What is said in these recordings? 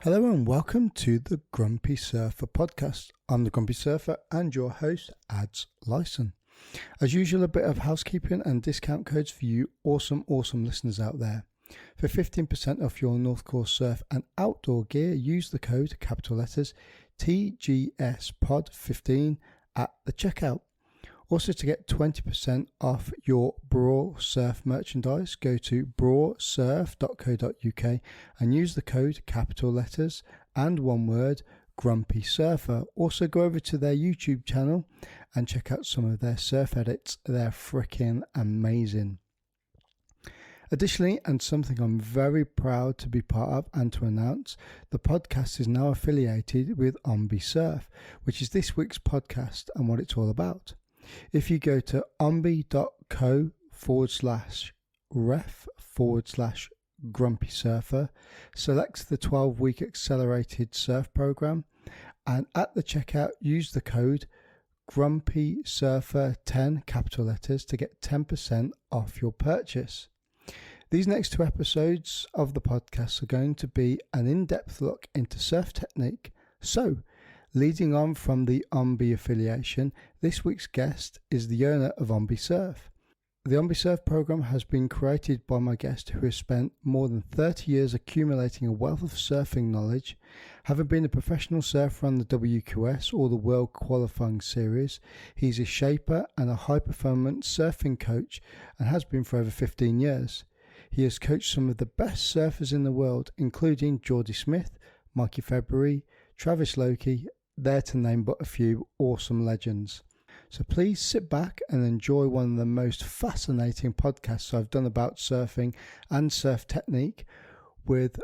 Hello and welcome to the Grumpy Surfer podcast. I'm the Grumpy Surfer and your host, Adz Clayton. As usual, a bit of housekeeping and discount codes for you awesome listeners out there. For 15% off your North Coast surf and outdoor gear, use the code, capital letters, TGSPOD15 at the checkout. Also, to get 20% off your Braw Surf merchandise, go to brawsurf.co.uk and use the code, capital letters and one word, Grumpy Surfer. Also, go over to their YouTube channel and check out some of their surf edits. They're freaking amazing. Additionally, and something I'm very proud to be part of and to announce, the podcast is now affiliated with OMBE Surf, which is this week's podcast and what it's all about. If you go to ombe.co/ref/grumpy surfer, select the 12-week accelerated surf program, and at the checkout, use the code Grumpy Surfer 10 capital letters to get 10% off your purchase. These next two episodes of the podcast are going to be an in-depth look into surf technique. So, leading on from the OMBE affiliation, this week's guest is the owner of OMBE Surf. The OMBE Surf program has been created by my guest who has spent more than 30 years accumulating a wealth of surfing knowledge, having been a professional surfer on the WQS or the World Qualifying Series. He's a shaper and a high-performance surfing coach and has been for over 15 years. He has coached some of the best surfers in the world, including Jordy Smith, Mikey February, Travis Loki, there to name but a few awesome legends. So please sit back and enjoy one of the most fascinating podcasts I've done about surfing and surf technique with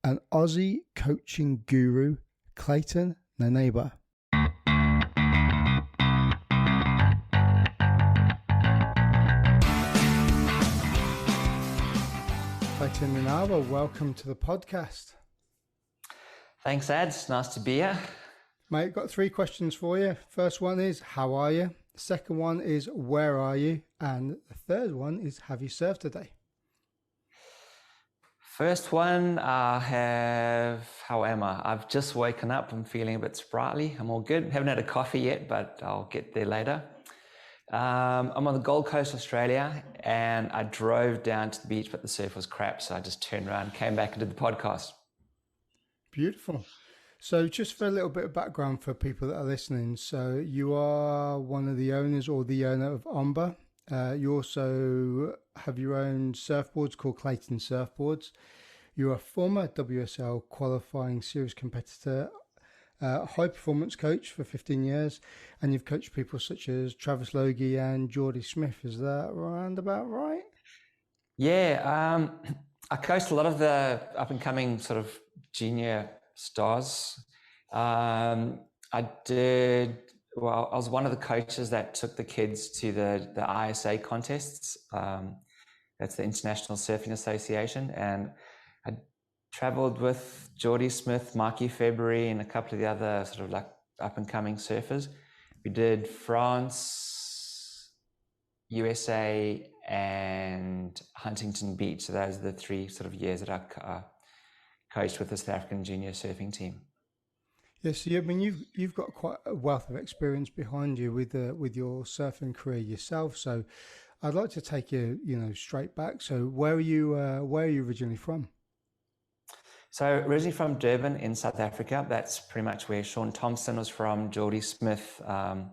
an Aussie coaching guru, Clayton Nienaber. Clayton Nienaber, welcome to the podcast. Thanks, Adz. Nice to be here. Mate, got three questions for you. First one is, how are you? The second one is, where are you? And the third one is, have you surfed today? First one, how am I? I've just woken up. I'm feeling a bit sprightly. I'm all good. Haven't had a coffee yet, but I'll get there later. I'm on the Gold Coast, Australia, and I drove down to the beach, but the surf was crap. So I just turned around, came back and did the podcast. Beautiful. So just for a little bit of background for people that are listening. So you are one of the owners or the owner of OMBE. You also have your own surfboards called Clayton Surfboards. You're a former WSL qualifying series competitor, high performance coach for 15 years, and you've coached people such as Travis Logie and Jordy Smith. Is that roundabout right? Yeah, I coached a lot of the up and coming sort of junior stars. I was one of the coaches that took the kids to the ISA contests. That's the International Surfing Association. And I traveled with Jordy Smith, Mikey February, and a couple of the other sort of like up and coming surfers. We did France, USA, and Huntington Beach. So those are the three sort of years that I coached with the South African junior surfing team. Yes, I mean you've got quite a wealth of experience behind you with your surfing career yourself. So I'd like to take you straight back. So where are you originally from? So originally from Durban in South Africa. That's pretty much where Sean Thompson was from, Jordy Smith, a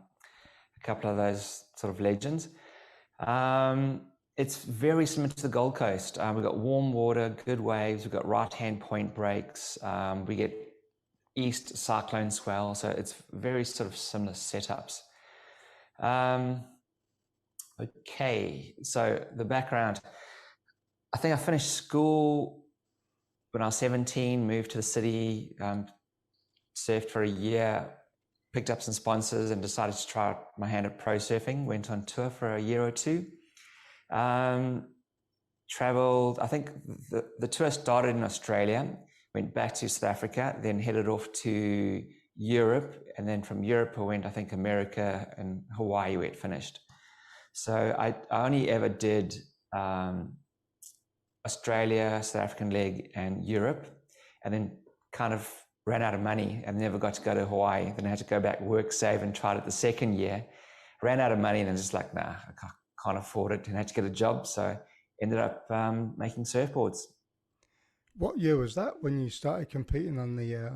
couple of those sort of legends. It's very similar to the Gold Coast. We've got warm water, good waves. We've got right-hand point breaks. We get east cyclone swell. So it's very sort of similar setups. Okay, so the background. I think I finished school when I was 17, moved to the city, surfed for a year, picked up some sponsors and decided to try my hand at pro surfing. Went on tour for a year or two. Traveled, I think the tour started in Australia, went back to South Africa, then headed off to Europe, and then from Europe I went, I think, America and Hawaii where it finished. So I only ever did Australia, South African leg, and Europe, and then kind of ran out of money and never got to go to Hawaii. Then I had to go back, work, save, and tried it the second year. Ran out of money and then just like, nah, I can't afford it, and had to get a job. So ended up making surfboards. What year was that when you started competing on the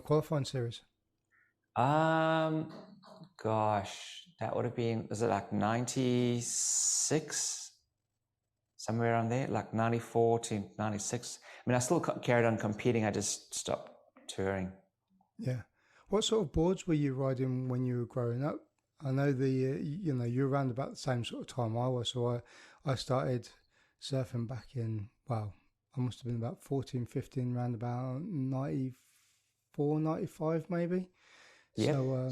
qualifying series? Gosh, that would have been, was it like 96? Somewhere around there, like 94 to 96. I mean, I still carried on competing. I just stopped touring. Yeah. What sort of boards were you riding when you were growing up? I know you're around about the same sort of time I was. So I started surfing back in, I must have been about 14, 15, around about 94, 95 maybe. Yep. So,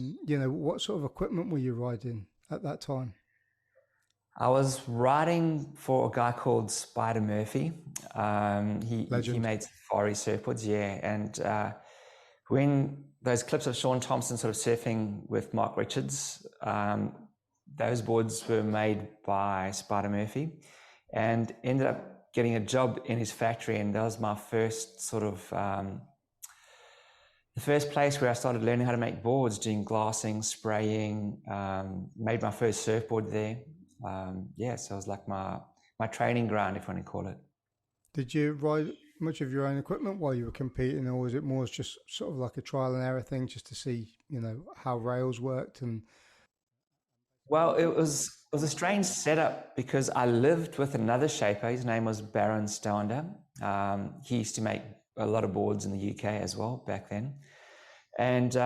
what sort of equipment were you riding at that time? I was riding for a guy called Spider Murphy. He made safari surfboards, yeah. And when those clips of Sean Thompson sort of surfing with Mark Richards, those boards were made by Spider Murphy, and ended up getting a job in his factory. And that was my first sort of the first place where I started learning how to make boards, doing glassing, spraying. Made my first surfboard there. So it was like my training ground, if you want to call it. Did you ride much of your own equipment while you were competing, or was it more just sort of like a trial and error thing, just to see, how rails worked? And well, it was a strange setup because I lived with another shaper. His name was Baron Stander. He used to make a lot of boards in the UK as well back then, and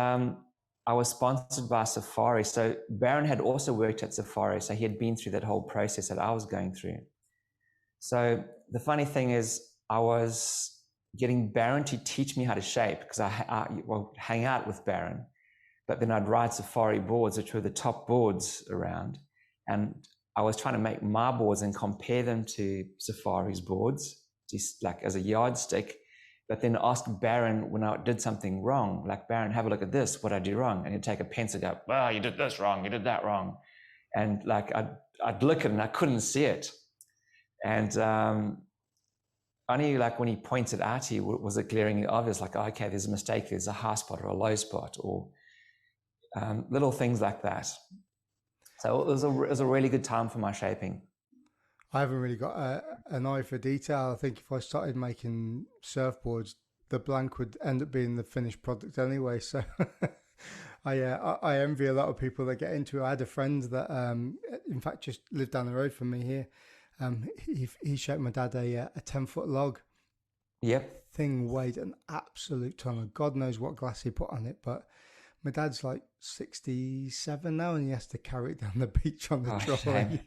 I was sponsored by Safari. So Baron had also worked at Safari. So he had been through that whole process that I was going through. So the funny thing is I was getting Baron to teach me how to shape because I hang out with Baron, but then I'd ride Safari boards, which were the top boards around. And I was trying to make my boards and compare them to Safari's boards, just like as a yardstick. But then ask Baron when I did something wrong, like, Baron, have a look at this, what I do wrong. And he'd take a pencil and go, well, you did this wrong, you did that wrong. And like, I'd look at it and I couldn't see it. And only like when he pointed out to you was it glaringly obvious, like, oh, okay, there's a mistake, there's a high spot or a low spot, or little things like that. So it was a really good time for my shaping. I haven't really got an eye for detail. I think if I started making surfboards, the blank would end up being the finished product anyway. So I envy a lot of people that get into it. I had a friend that, in fact, just lived down the road from me here. He shaped my dad a 10-foot log. Yep. Thing weighed an absolute ton of God knows what glass he put on it, but my dad's like 67 now, and he has to carry it down the beach on the trolley.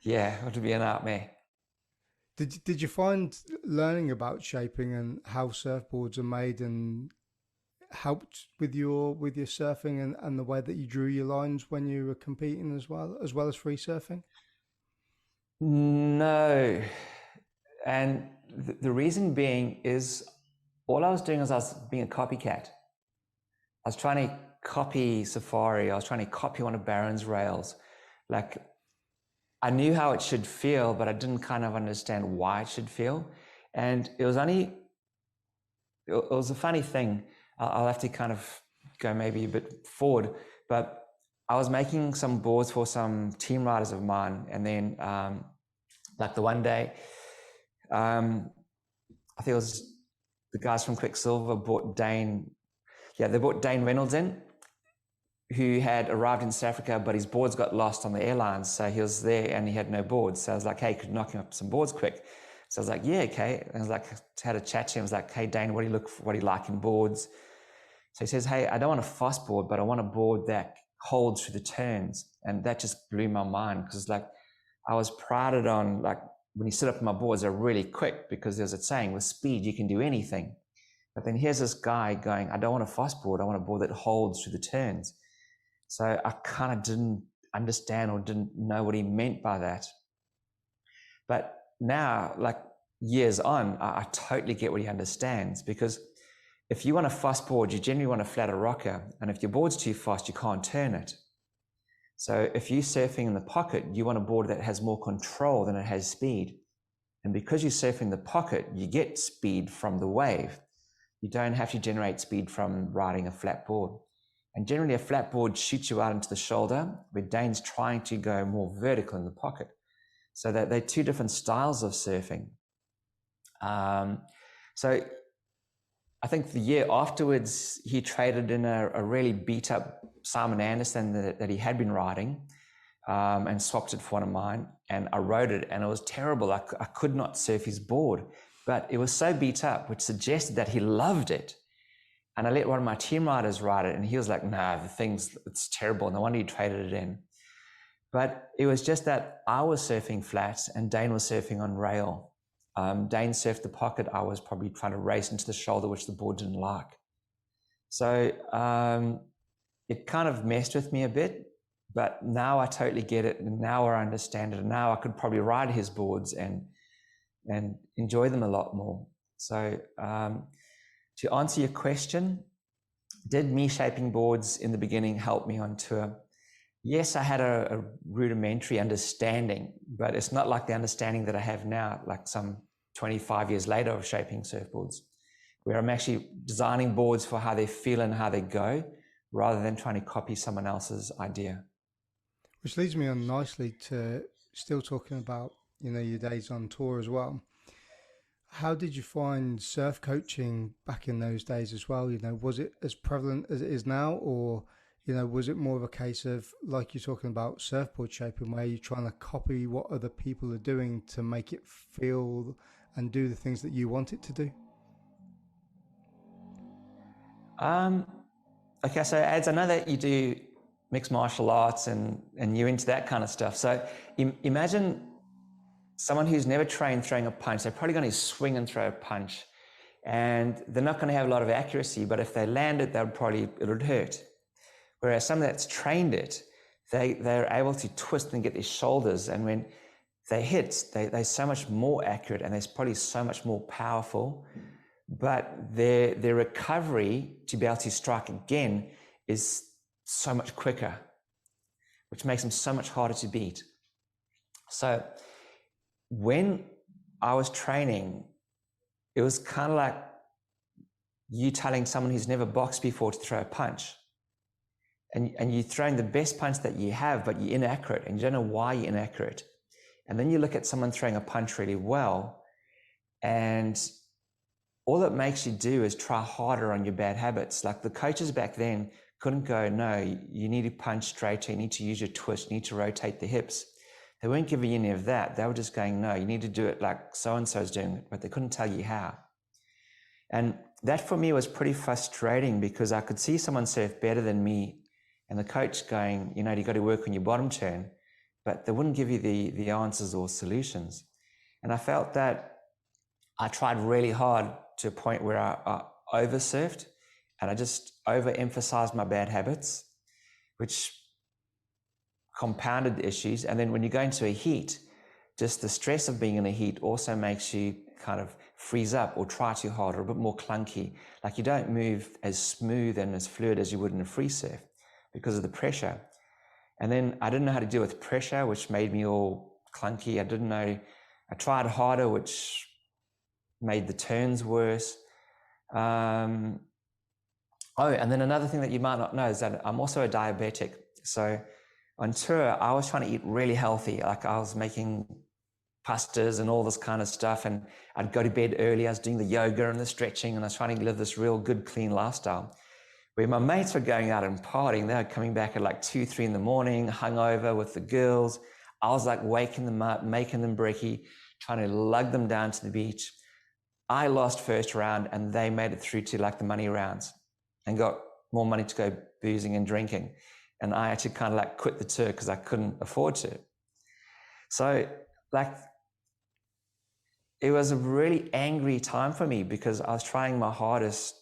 Yeah, it would be an nightmare. Did you find learning about shaping and how surfboards are made and helped with your surfing and the way that you drew your lines when you were competing as well as free surfing? No, and the reason being is all I was doing was I was being a copycat. I was trying to copy Safari. I was trying to copy one of Baron's rails. Like, I knew how it should feel, but I didn't kind of understand why it should feel. And it was a funny thing. I'll have to kind of go maybe a bit forward, but I was making some boards for some team riders of mine. And then like the one day, I think it was the guys from Quicksilver brought Dane Reynolds in, who had arrived in South Africa, but his boards got lost on the airlines. So he was there and he had no boards. So I was like, hey, could you knock him up some boards quick? So I was like, yeah, okay. And I was like, had a chat to him. I was like, hey, Dane, what do you like in boards? So he says, hey, I don't want a fast board, but I want a board that holds through the turns. And that just blew my mind, because like I was prided on, like, when you sit up on my boards, they're really quick, because there's a saying, with speed, you can do anything. But then here's this guy going, I don't want a fast board. I want a board that holds through the turns. So I kind of didn't understand or didn't know what he meant by that. But now, like years on, I totally get what he understands, because if you want a fast board, you generally want a flatter rocker. And if your board's too fast, you can't turn it. So if you're surfing in the pocket, you want a board that has more control than it has speed. And because you're surfing the pocket, you get speed from the wave. You don't have to generate speed from riding a flat board. And generally a flat board shoots you out into the shoulder, where Dane's trying to go more vertical in the pocket. So that they're two different styles of surfing. So I think the year afterwards, he traded in a really beat up Simon Anderson that he had been riding, and swapped it for one of mine. And I rode it and it was terrible. I could not surf his board, but it was so beat up, which suggested that he loved it. And I let one of my team riders ride it and he was like, no, it's terrible. No wonder you traded it in. But it was just that I was surfing flat and Dane was surfing on rail. Dane surfed the pocket. I was probably trying to race into the shoulder, which the board didn't like. So it kind of messed with me a bit, but now I totally get it. And now I understand it. And now I could probably ride his boards and enjoy them a lot more. So to answer your question, did me shaping boards in the beginning help me on tour? Yes, I had a rudimentary understanding, but it's not like the understanding that I have now, like some 25 years later of shaping surfboards, where I'm actually designing boards for how they feel and how they go, rather than trying to copy someone else's idea. Which leads me on nicely to still talking about, your days on tour as well. How did you find surf coaching back in those days as well? Was it as prevalent as it is now, or was it more of a case of, like you're talking about surfboard shaping, where you're trying to copy what other people are doing to make it feel and do the things that you want it to do? Okay, so Adz, I know that you do mixed martial arts and you're into that kind of stuff. So imagine someone who's never trained throwing a punch. They're probably going to swing and throw a punch, and they're not going to have a lot of accuracy, but if they land it, it would hurt. Whereas someone that's trained it, they're able to twist and get their shoulders, and when they hit, they're so much more accurate and they're probably so much more powerful, but their recovery to be able to strike again is so much quicker, which makes them so much harder to beat. So when I was training, it was kind of like you telling someone who's never boxed before to throw a punch. And you're throwing the best punch that you have, but you're inaccurate and you don't know why you're inaccurate. And then you look at someone throwing a punch really well, and all it makes you do is try harder on your bad habits. Like the coaches back then couldn't go, no, you need to punch straighter, you need to use your twist, you need to rotate the hips. They weren't giving you any of that. They were just going, no, you need to do it like so-and-so's doing it, but they couldn't tell you how. And that for me was pretty frustrating, because I could see someone surf better than me and the coach going, you got to work on your bottom turn, but they wouldn't give you the answers or solutions. And I felt that I tried really hard to a point where I oversurfed, and I just overemphasized my bad habits, which compounded the issues. And then when you go into a heat, just the stress of being in a heat also makes you kind of freeze up or try too hard or a bit more clunky. Like you don't move as smooth and as fluid as you would in a free surf because of the pressure. And then I didn't know how to deal with pressure, which made me all clunky. I tried harder, which made the turns worse. And then another thing that you might not know is that I'm also a diabetic. So on tour, I was trying to eat really healthy. Like I was making pastas and all this kind of stuff, and I'd go to bed early. I was doing the yoga and the stretching, and I was trying to live this real good, clean lifestyle. Where my mates were going out and partying, they were coming back at like 2, 3 in the morning, hungover with the girls. I was like waking them up, making them brekkie, trying to lug them down to the beach. I lost first round and they made it through to like the money rounds and got more money to go boozing and drinking. And I actually kind of like quit the tour because I couldn't afford to. So like, it was a really angry time for me because I was trying my hardest,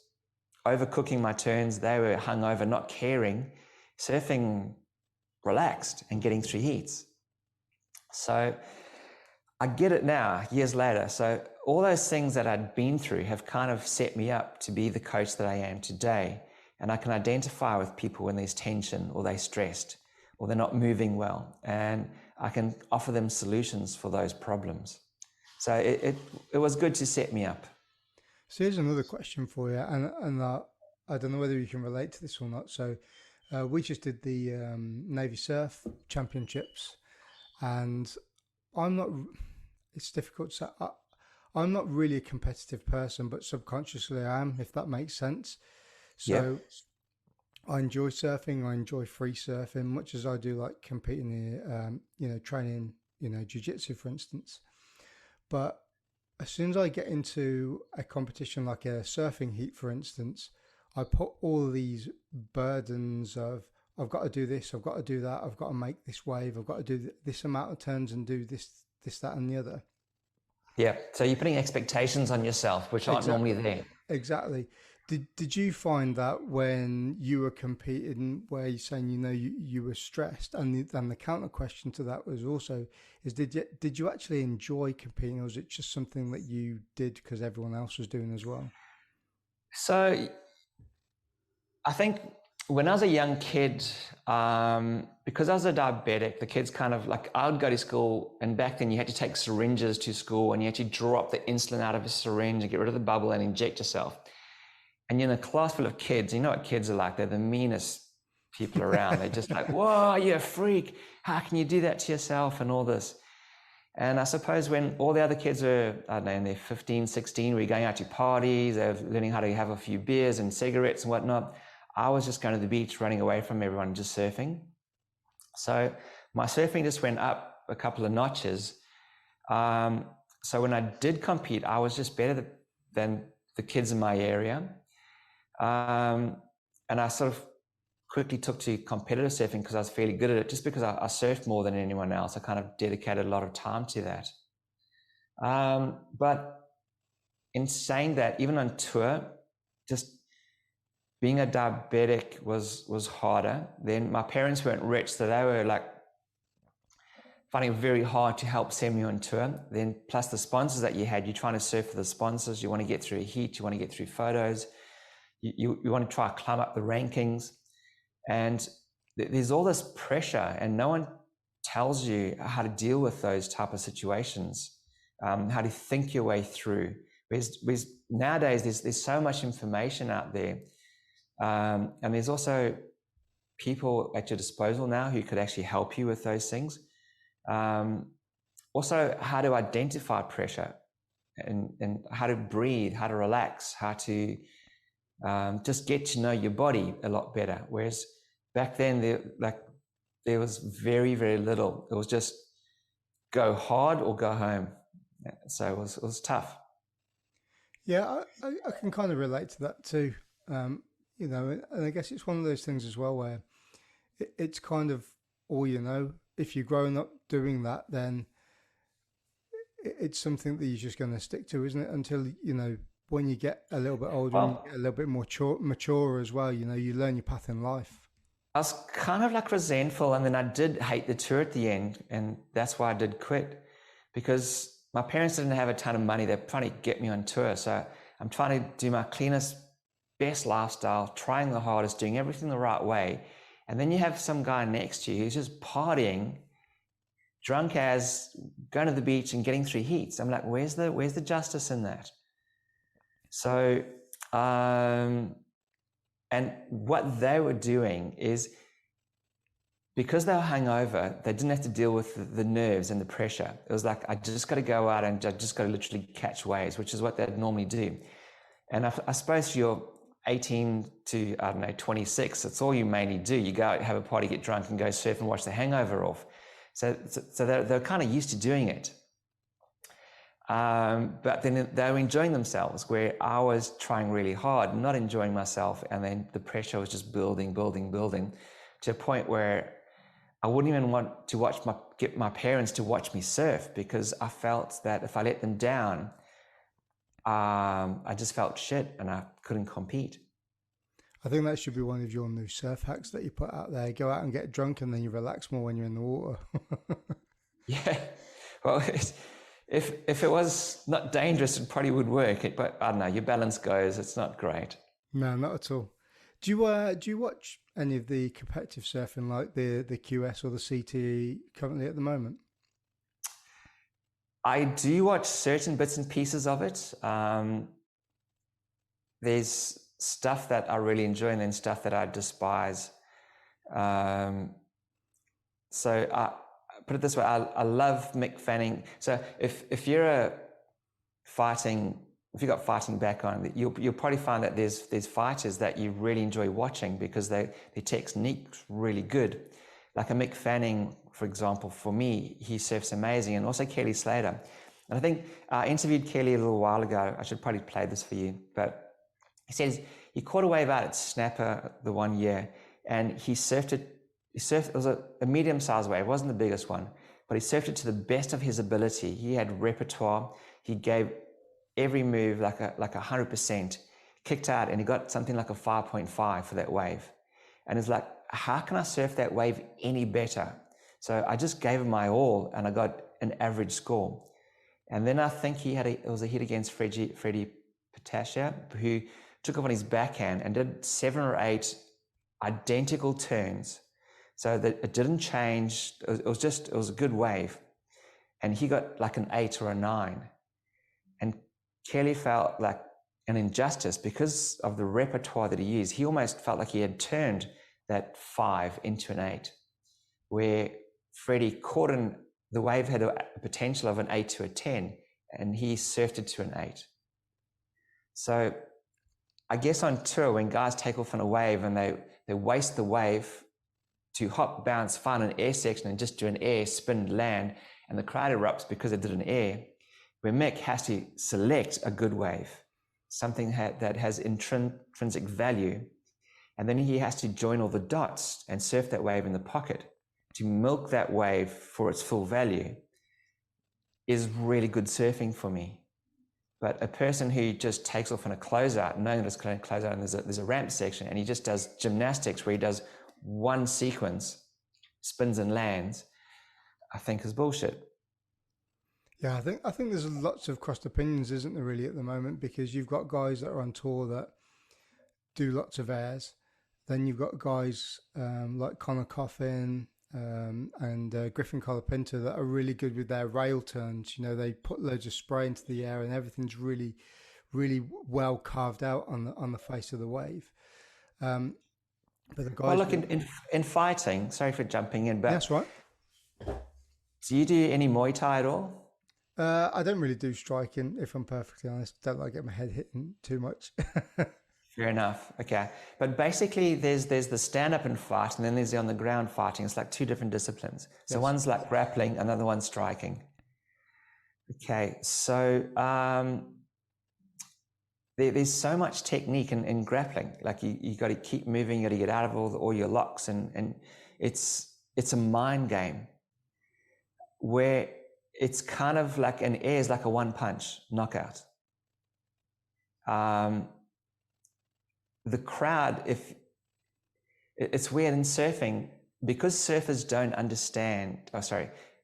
overcooking my turns. They were hungover, not caring, surfing relaxed and getting through heats. So I get it now, years later. So all those things that I'd been through have kind of set me up to be the coach that I am today. And I can identify with people when there's tension or they're stressed or they're not moving well. And I can offer them solutions for those problems. So it was good to set me up. So here's another question for you, and I don't know whether you can relate to this or not. So we just did the Navy Surf Championships, and I'm not. It's difficult to say. I'm not really a competitive person, but subconsciously I am, if that makes sense. Yeah. So I enjoy surfing. I enjoy free surfing, much as I do like competing in, training, jiu-jitsu, for instance. But as soon as I get into a competition like a surfing heat, for instance, I put all these burdens of I've got to do this, I've got to do that, I've got to make this wave, I've got to do this amount of turns and do this, that, and the other. Yeah. So you're putting expectations on yourself, which aren't normally there. Exactly. Did you find that when you were competing, where you're saying you were stressed, and the counter question to that was also is did you actually enjoy competing, or was it just something that you did because everyone else was doing as well? So I think when I was a young kid, because I was a diabetic, the kids kind of like, I would go to school, and back then you had to take syringes to school, and you had to draw up the insulin out of a syringe and get rid of the bubble and inject yourself. And you're in a class full of kids. You know what kids are like. They're the meanest people around. They're just like, whoa, you're a freak. How can you do that to yourself and all this? And I suppose when all the other kids were, I don't know, in their 15, 16, we were going out to parties, they were learning how to have a few beers and cigarettes and whatnot. I was just going to the beach, running away from everyone, just surfing. So my surfing just went up a couple of notches. So when I did compete, I was just better than the kids in my area. And I sort of quickly took to competitive surfing because I was fairly good at it, just because I surfed more than anyone else. I kind of dedicated a lot of time to that. But in saying that, even on tour, just being a diabetic was harder. Then my parents weren't rich, so they were like finding it very hard to help send me on tour. Then plus the sponsors that you had, you're trying to surf for the sponsors. You want to get through a heat, you want to get through photos. You want to try to climb up the rankings, and there's all this pressure, and no one tells you how to deal with those type of situations, how to think your way through. Whereas nowadays there's so much information out there, and there's also people at your disposal now who could actually help you with those things. Also, how to identify pressure, and how to breathe, how to relax, how to just get to know your body a lot better. Whereas back then, there was very, very little. It was just go hard or go home. So it was tough. Yeah, I can kind of relate to that too. And I guess it's one of those things as well where it's kind of all you know. If you're growing up doing that, then it's something that you're just going to stick to, isn't it? Until when you get a little bit older, and you get a little bit more mature as well, you learn your path in life. I was kind of like resentful, and then I did hate the tour at the end, and that's why I did quit, because my parents didn't have a ton of money. They're trying to get me on tour, so I'm trying to do my cleanest, best lifestyle, trying the hardest, doing everything the right way, and then you have some guy next to you who's just partying, drunk as, going to the beach and getting through heats. I'm like, where's the justice in that? So, and what they were doing is, because they were hungover, they didn't have to deal with the nerves and the pressure. It was like, I just got to go out and I just got to literally catch waves, which is what they'd normally do. And I suppose you're 18 to, 26, that's all you mainly do. You go out, have a party, get drunk, and go surf and watch the hangover off. So they're kind of used to doing it. But then they were enjoying themselves, where I was trying really hard, not enjoying myself. And then the pressure was just building to a point where I wouldn't even want to get my parents to watch me surf, because I felt that if I let them down, I just felt shit and I couldn't compete. I think that should be one of your new surf hacks that you put out there. Go out and get drunk, and then you relax more when you're in the water. Yeah. Well, if it was not dangerous, it probably would work. But I don't know, your balance goes. It's not great. No, not at all. Do you watch any of the competitive surfing, like the QS or the CTE currently at the moment? I do watch certain bits and pieces of it. There's stuff that I really enjoy and then stuff that I despise. So I put it this way, I love Mick Fanning. So if you're if you've got fighting background, you'll probably find that there's fighters that you really enjoy watching because their technique's really good. Like a Mick Fanning, for example, for me, he surfs amazing, and also Kelly Slater. And I think I interviewed Kelly a little while ago. I should probably play this for you, but he says he caught a wave out at Snapper the one year, and he surfed it. It was a medium-sized wave. It wasn't the biggest one, but he surfed it to the best of his ability. He had repertoire. He gave every move like 100%, kicked out, and he got something like a 5.5 for that wave. And it's like, how can I surf that wave any better? So I just gave him my all, and I got an average score. And then I think it was a hit against Freddie Patascia, who took off on his backhand and did 7 or 8 identical turns. So that it didn't change. It was a good wave. And he got like an 8 or a 9. And Kelly felt like an injustice because of the repertoire that he used. He almost felt like he had turned that 5 into an 8, where Freddie caught the wave had a potential of an 8 to a 10, and he surfed it to an 8. So I guess on tour, when guys take off on a wave and they waste the wave to hop, bounce, find an air section and just do an air, spin, land, and the crowd erupts because it did an air, where Mick has to select a good wave, something that has intrinsic value, and then he has to join all the dots and surf that wave in the pocket to milk that wave for its full value, is really good surfing for me. But a person who just takes off on a closeout, knowing that it's going to close out and there's a ramp section, and he just does gymnastics where he does one sequence, spins and lands, I think is bullshit. Yeah, I think there's lots of crossed opinions, isn't there, really, at the moment, because you've got guys that are on tour that do lots of airs. Then you've got guys like Connor Coffin and Griffin Colapinto that are really good with their rail turns. You know, they put loads of spray into the air and everything's really, really well carved out on the face of the wave. But the guys, well, look, in fighting, sorry for jumping in, but that's right. Do you do any Muay Thai at all? I don't really do striking, if I'm perfectly honest. Don't like get my head hitting too much. Fair enough. Okay. But basically there's the stand-up and fight, and then there's the on the ground fighting. It's like 2 different disciplines. So yes. One's like grappling, another one's striking. Okay. So there's so much technique in grappling. Like you got to keep moving, you got to get out of all your locks, and it's a mind game where it's kind of like an air is like a one punch knockout. The crowd, if it's weird in surfing, because surfers don't understand,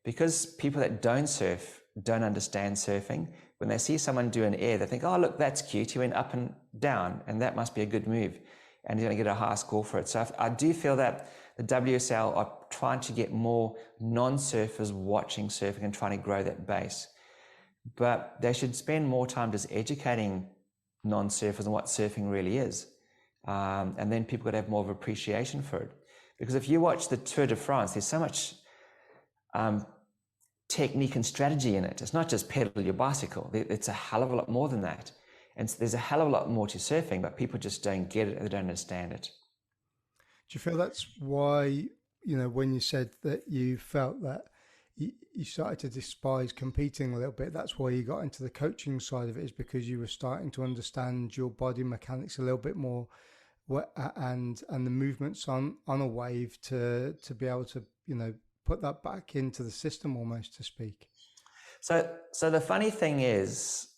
because people that don't surf don't understand surfing, when they see someone do an air, they think, oh, look, that's cute. He went up and down, and that must be a good move, and he's going to get a high score for it. So I do feel that the WSL are trying to get more non-surfers watching surfing and trying to grow that base. But they should spend more time just educating non-surfers on what surfing really is. And then people got to have more of appreciation for it. Because if you watch the Tour de France, there's so much technique and strategy in it. It's not just pedal your bicycle. It's a hell of a lot more than that. And so there's a hell of a lot more to surfing, but people just don't get it. They don't understand it. Do you feel that's why, you know, when you said that you felt that you started to despise competing a little bit, that's why you got into the coaching side of it, is because you were starting to understand your body mechanics a little bit more, and the movements on a wave to be able to, you know, put that back into the system almost, to speak? So the funny thing is,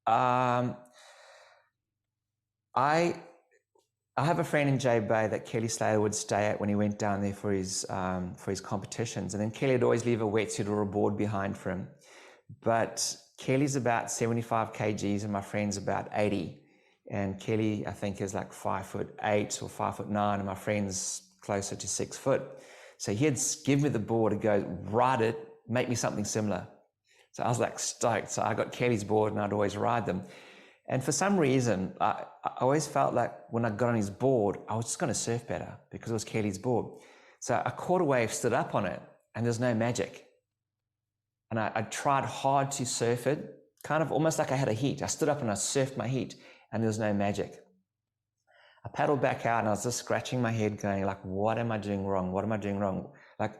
I have a friend in J Bay that Kelly Slater would stay at when he went down there for his competitions, and then Kelly would always leave a wetsuit or a board behind for him. But Kelly's about 75 kgs and my friend's about 80, and Kelly I think is like 5'8" or 5'9", and my friend's closer to 6 foot. So he'd give me the board and go, ride it, make me something similar. So I was like stoked. So I got Kelly's board and I'd always ride them. And for some reason, I always felt like when I got on his board, I was just going to surf better because it was Kelly's board. So I caught a wave, stood up on it, and there's no magic. And I tried hard to surf it, kind of almost like I had a heat. I stood up and I surfed my heat, and there was no magic. I paddled back out and I was just scratching my head going like, what am I doing wrong? What am I doing wrong? Like,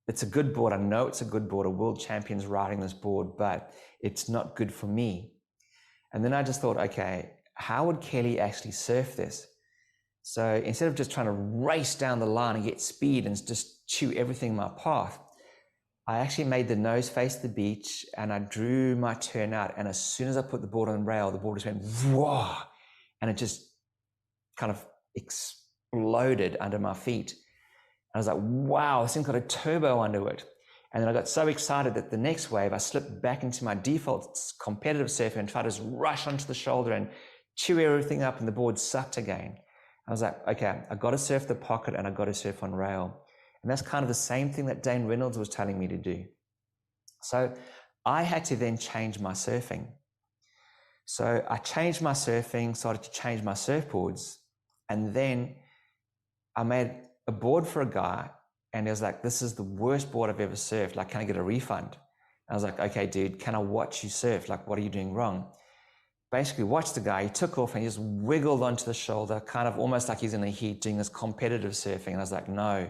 it's a good board. I know it's a good board. A world champion's riding this board, but it's not good for me. And then I just thought, okay, how would Kelly actually surf this? So instead of just trying to race down the line and get speed and just chew everything in my path, I actually made the nose face the beach and I drew my turn out. And as soon as I put the board on the rail, the board just went, whoa, and it just kind of exploded under my feet. And I was like, wow, this thing's got a turbo under it. And then I got so excited that the next wave, I slipped back into my default competitive surfing and tried to just rush onto the shoulder and chew everything up, and the board sucked again. I was like, okay, I got to surf the pocket and I got to surf on rail. And that's kind of the same thing that Dane Reynolds was telling me to do. So I had to then change my surfing. So I changed my surfing, started to change my surfboards, and then I made a board for a guy, and he was like, this is the worst board I've ever surfed. Like, can I get a refund? I was like, okay, dude, can I watch you surf? Like, what are you doing wrong? Basically watched the guy, he took off and he just wiggled onto the shoulder, kind of almost like he's in the heat doing this competitive surfing. And I was like, no,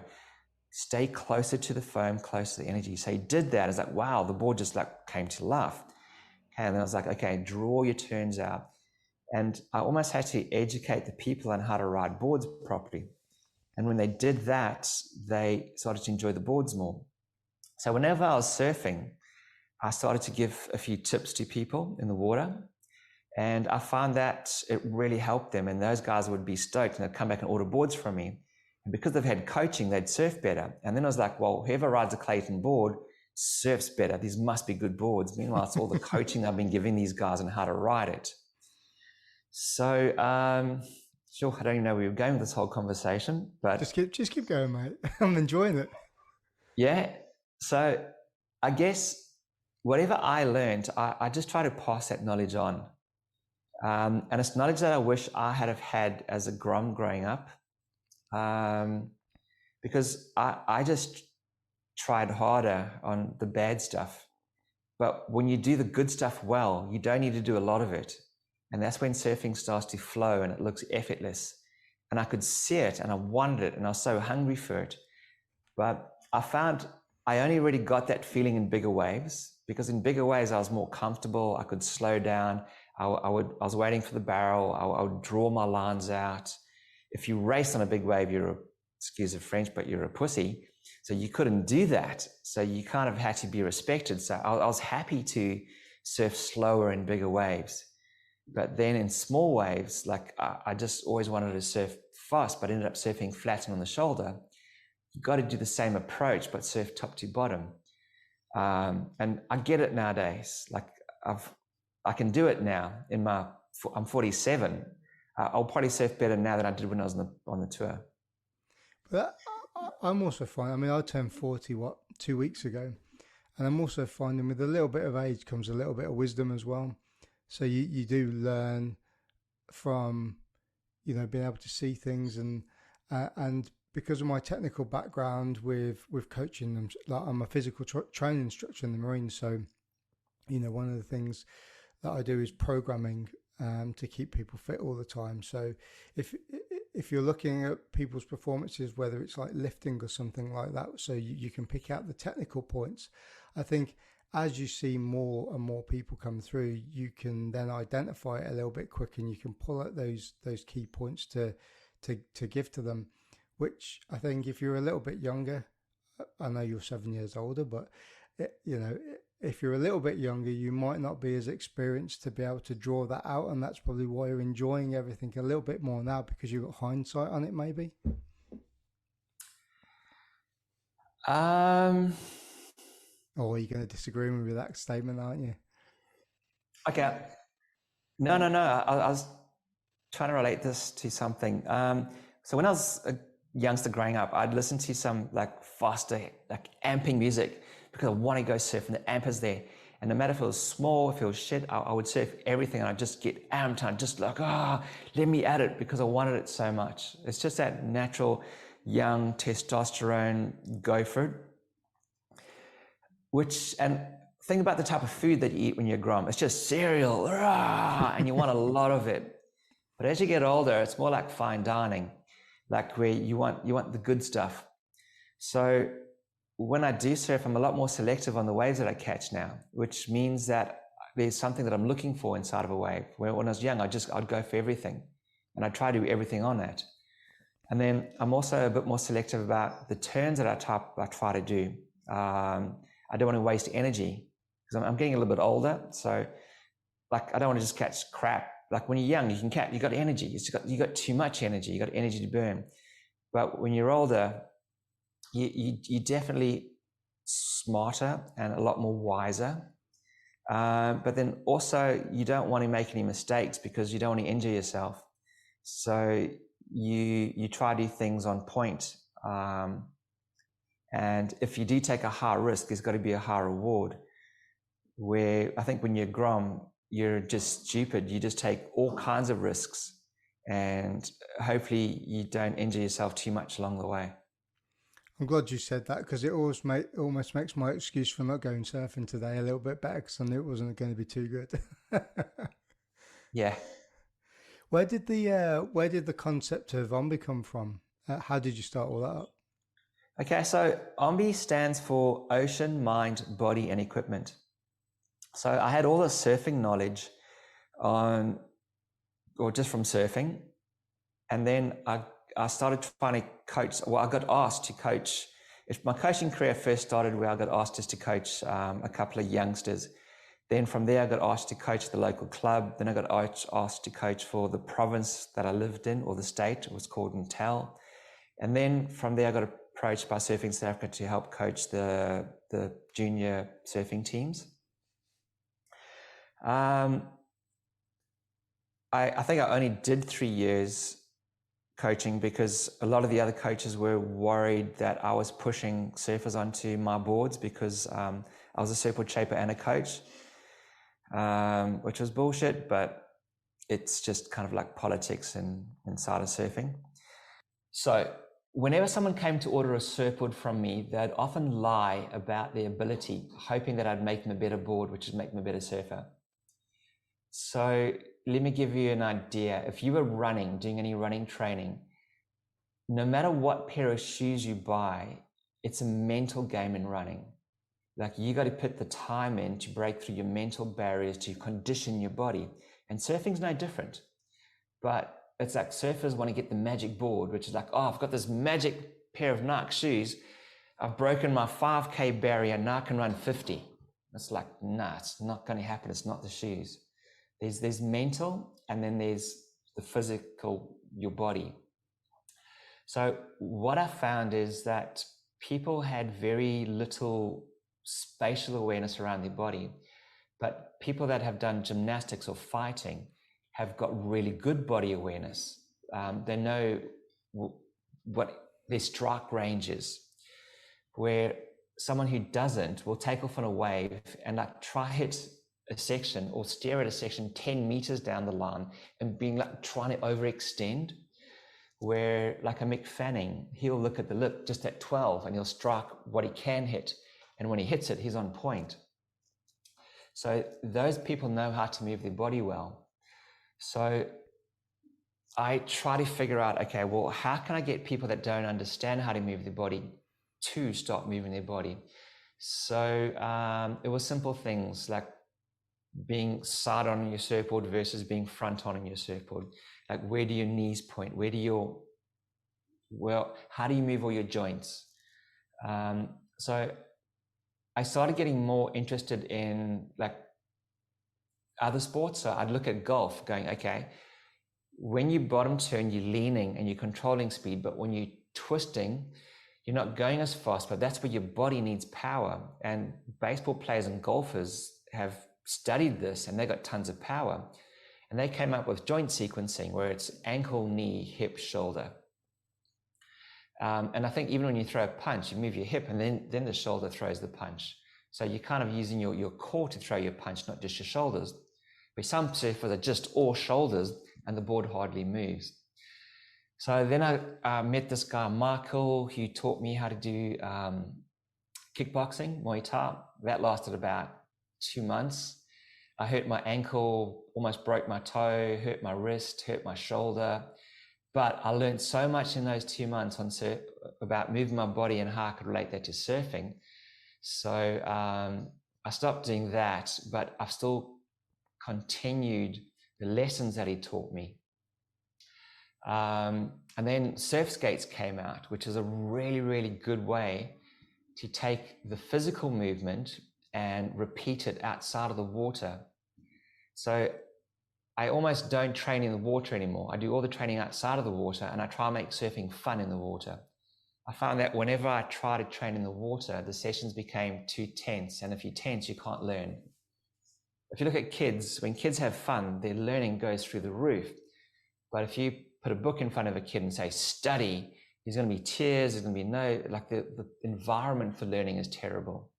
stay closer to the foam, closer to the energy. So he did that. I was like, wow, the board just like came to life. Okay, and then I was like, okay, draw your turns out. And I almost had to educate the people on how to ride boards properly. And when they did that, they started to enjoy the boards more. So whenever I was surfing, I started to give a few tips to people in the water. And I found that it really helped them. And those guys would be stoked and they'd come back and order boards from me. And because they've had coaching, they'd surf better. And then I was like, well, whoever rides a Clayton board surfs better. These must be good boards. Meanwhile, it's all the coaching I've been giving these guys on how to ride it. So, sure, I don't even know where we were going with this whole conversation, but just keep going, mate. I'm enjoying it. Yeah. So I guess whatever I learned, I just try to pass that knowledge on. And it's knowledge that I wish I had have had as a grom growing up. Because I just tried harder on the bad stuff. But when you do the good stuff well, you don't need to do a lot of it. And that's when surfing starts to flow and it looks effortless. And I could see it and I wanted it and I was so hungry for it. But I found I only really got that feeling in bigger waves, because in bigger waves I was more comfortable. I could slow down. I was waiting for the barrel. I would draw my lines out. If you race on a big wave, excuse the French, but you're a pussy. So you couldn't do that. So you kind of had to be respected. So I was happy to surf slower in bigger waves. But then in small waves, like I just always wanted to surf fast, but ended up surfing flat and on the shoulder. You've got to do the same approach, but surf top to bottom. And I get it nowadays. Like I can do it now. I'm 47. I'll probably surf better now than I did when I was on the tour. But I'm also finding, I mean, I turned 40, 2 weeks ago. And I'm also finding with a little bit of age comes a little bit of wisdom as well. So you do learn from, being able to see things and because of my technical background with coaching them, like I'm a physical training instructor in the Marines. So, one of the things that I do is programming to keep people fit all the time. So if you're looking at people's performances, whether it's like lifting or something like that, so you can pick out the technical points, I think as you see more and more people come through, you can then identify it a little bit quicker and you can pull out those key points to give to them, which I think if you're a little bit younger, I know you're 7 years older, but if you're a little bit younger, you might not be as experienced to be able to draw that out. And that's probably why you're enjoying everything a little bit more now, because you've got hindsight on it, maybe. Or are you going to disagree with me with that statement, aren't you? Okay. No. I was trying to relate this to something. So when I was a youngster growing up, I'd listen to some like faster, like amping music because I want to go surf and the amp is there. And no matter if it was small, if it was shit, I would surf everything and I'd just get amped. I'd just like, let me at it because I wanted it so much. It's just that natural young testosterone, go for it. And think about the type of food that you eat when you're grom. It's just cereal, and you want a lot of it. But as you get older, it's more like fine dining, like where you want the good stuff. So when I do surf, I'm a lot more selective on the waves that I catch now, which means that there's something that I'm looking for inside of a wave. Where when I was young, I'd go for everything, and I try to do everything on that. And then I'm also a bit more selective about the turns that I try to do. I don't want to waste energy because I'm getting a little bit older. So like, I don't want to just catch crap. Like when you're young, you got energy. You got too much energy. You got energy to burn. But when you're older, you're definitely smarter and a lot more wiser. But then also you don't want to make any mistakes because you don't want to injure yourself. So you try to do things on point. And if you do take a high risk, there's got to be a high reward. Where I think when you're grom, you're just stupid. You just take all kinds of risks, and hopefully you don't injure yourself too much along the way. I'm glad you said that because it almost makes my excuse for not going surfing today a little bit better because I knew it wasn't going to be too good. Yeah. Where did the concept of OMBE come from? How did you start all that up? Okay, so OMBE stands for Ocean, Mind, Body, and Equipment. So I had all the surfing knowledge just from surfing. And then I started trying to coach. Well, I got asked to coach. My coaching career first started where I got asked just to coach a couple of youngsters. Then from there, I got asked to coach the local club. Then I got asked to coach for the province that I lived in, or the state. It was called Untitled. And then from there, I got approached by Surfing South Africa to help coach the junior surfing teams. I think I only did 3 years coaching because a lot of the other coaches were worried that I was pushing surfers onto my boards because I was a surfboard shaper and a coach, which was bullshit, but it's just kind of like politics inside of surfing. So whenever someone came to order a surfboard from me, they'd often lie about their ability, hoping that I'd make them a better board, which would make them a better surfer. So let me give you an idea. If you were doing any running training, no matter what pair of shoes you buy, it's a mental game in running. Like you got to put the time in to break through your mental barriers, to condition your body. And surfing's no different. But it's like surfers want to get the magic board, which is like, I've got this magic pair of Nike shoes. I've broken my 5K barrier. Now I can run 50. It's like, nah, it's not going to happen. It's not the shoes. There's mental, and then there's the physical, your body. So what I found is that people had very little spatial awareness around their body, but people that have done gymnastics or fighting have got really good body awareness. They know what their strike range is, where someone who doesn't will take off on a wave and like try hit a section or steer at a section 10 meters down the line and being like trying to overextend, where like a Mick Fanning, he'll look at the lip just at 12 and he'll strike what he can hit, and when he hits it, he's on point. So those people know how to move their body well. So I try to figure out, okay, well, how can I get people that don't understand how to move their body to start moving their body? So it was simple things like being side on your surfboard versus being front on your surfboard. Like, where do your knees point? How do you move all your joints? So I started getting more interested in like other sports. So I'd look at golf going, okay, when you bottom turn, you're leaning and you're controlling speed, but when you're twisting, you're not going as fast, but that's where your body needs power. And baseball players and golfers have studied this and they got tons of power. And they came up with joint sequencing where it's ankle, knee, hip, shoulder. And I think even when you throw a punch, you move your hip and then the shoulder throws the punch. So you're kind of using your core to throw your punch, not just your shoulders. But some surfers are just all shoulders and the board hardly moves. So then I met this guy, Michael, who taught me how to do kickboxing, Muay Thai. That lasted about 2 months. I hurt my ankle, almost broke my toe, hurt my wrist, hurt my shoulder. But I learned so much in those 2 months on surf about moving my body and how I could relate that to surfing. So I stopped doing that, but I've still continued the lessons that he taught me. And then Surfskates came out, which is a really, really good way to take the physical movement and repeat it outside of the water. So I almost don't train in the water anymore. I do all the training outside of the water, and I try to make surfing fun in the water. I found that whenever I try to train in the water, the sessions became too tense. And if you're tense, you can't learn. If you look at kids, when kids have fun, their learning goes through the roof. But if you put a book in front of a kid and say, study, there's going to be tears, there's going to be the environment for learning is terrible.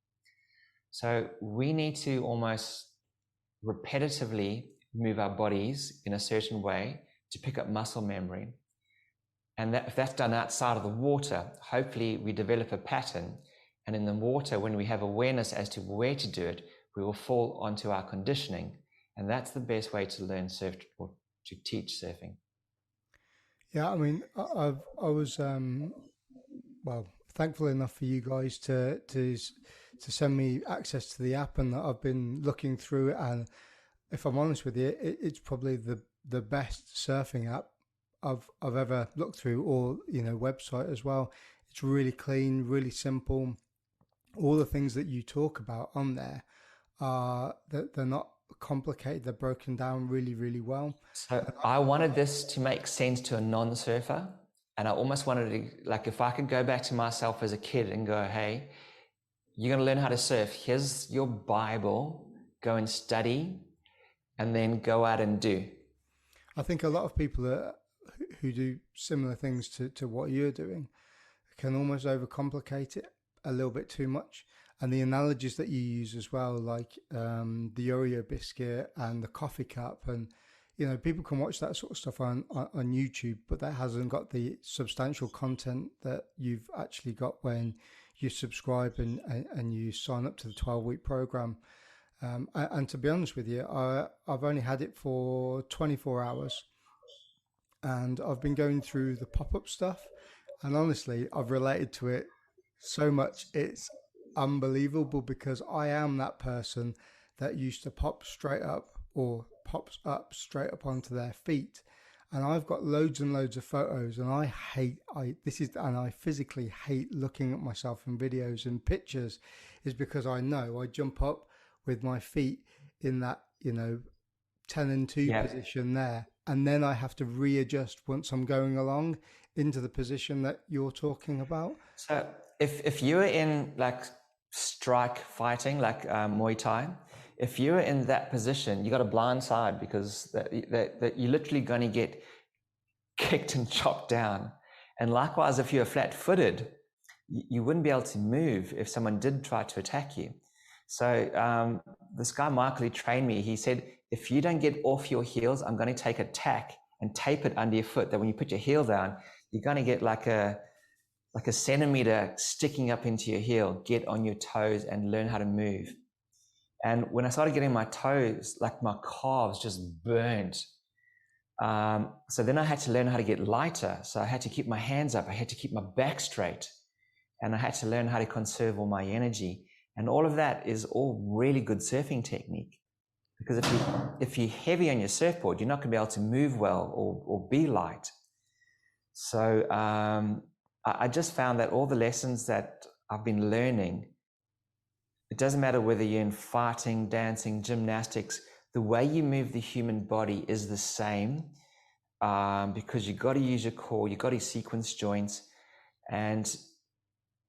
So we need to almost repetitively move our bodies in a certain way to pick up muscle memory. And if that's done outside of the water, hopefully we develop a pattern. And in the water, when we have awareness as to where to do it, we will fall onto our conditioning. And that's the best way to learn surf or to teach surfing. Yeah, I mean, I was thankful enough for you guys to send me access to the app, and I've been looking through it. And if I'm honest with you, it's probably the best surfing app I've ever looked through, or website as well. It's really clean, really simple. All the things that you talk about on there are that they're not complicated. They're broken down really, really well. So I wanted this to make sense to a non-surfer, and I almost wanted to, like, if I could go back to myself as a kid and go, hey, you're going to learn how to surf. Here's your Bible. Go and study, and then go out and do. I think a lot of people who do similar things to what you're doing can almost overcomplicate it a little bit too much. And the analogies that you use as well, like the Oreo biscuit and the coffee cup, and people can watch that sort of stuff on YouTube, but that hasn't got the substantial content that you've actually got when you subscribe and you sign up to the 12-week program. And to be honest with you, I've only had it for 24 hours, and I've been going through the pop-up stuff, and honestly, I've related to it so much. It's unbelievable, because I am that person that used to pop straight up or pops up straight up onto their feet. And I've got loads and loads of photos, and I physically hate looking at myself in videos and pictures, is because I know I jump up with my feet in that, 10 and 2 position there. And then I have to readjust once I'm going along into the position that you're talking about. So if you were in like strike fighting, like Muay Thai, if you were in that position, you got a blind side, because that you're literally going to get kicked and chopped down. And likewise, if you're flat-footed, you wouldn't be able to move if someone did try to attack you. So this guy, Michael, who trained me, he said, if you don't get off your heels, I'm going to take a tack and tape it under your foot, that when you put your heel down, you're going to get like a centimeter sticking up into your heel. Get on your toes and learn how to move. And when I started getting my toes, like my calves just burnt. So then I had to learn how to get lighter. So I had to keep my hands up. I had to keep my back straight. And I had to learn how to conserve all my energy. And all of that is all really good surfing technique. Because if you're heavy on your surfboard, you're not going to be able to move well or be light. So I just found that all the lessons that I've been learning, it doesn't matter whether you're in fighting, dancing, gymnastics, the way you move the human body is the same, because you've got to use your core, you've got to sequence joints, and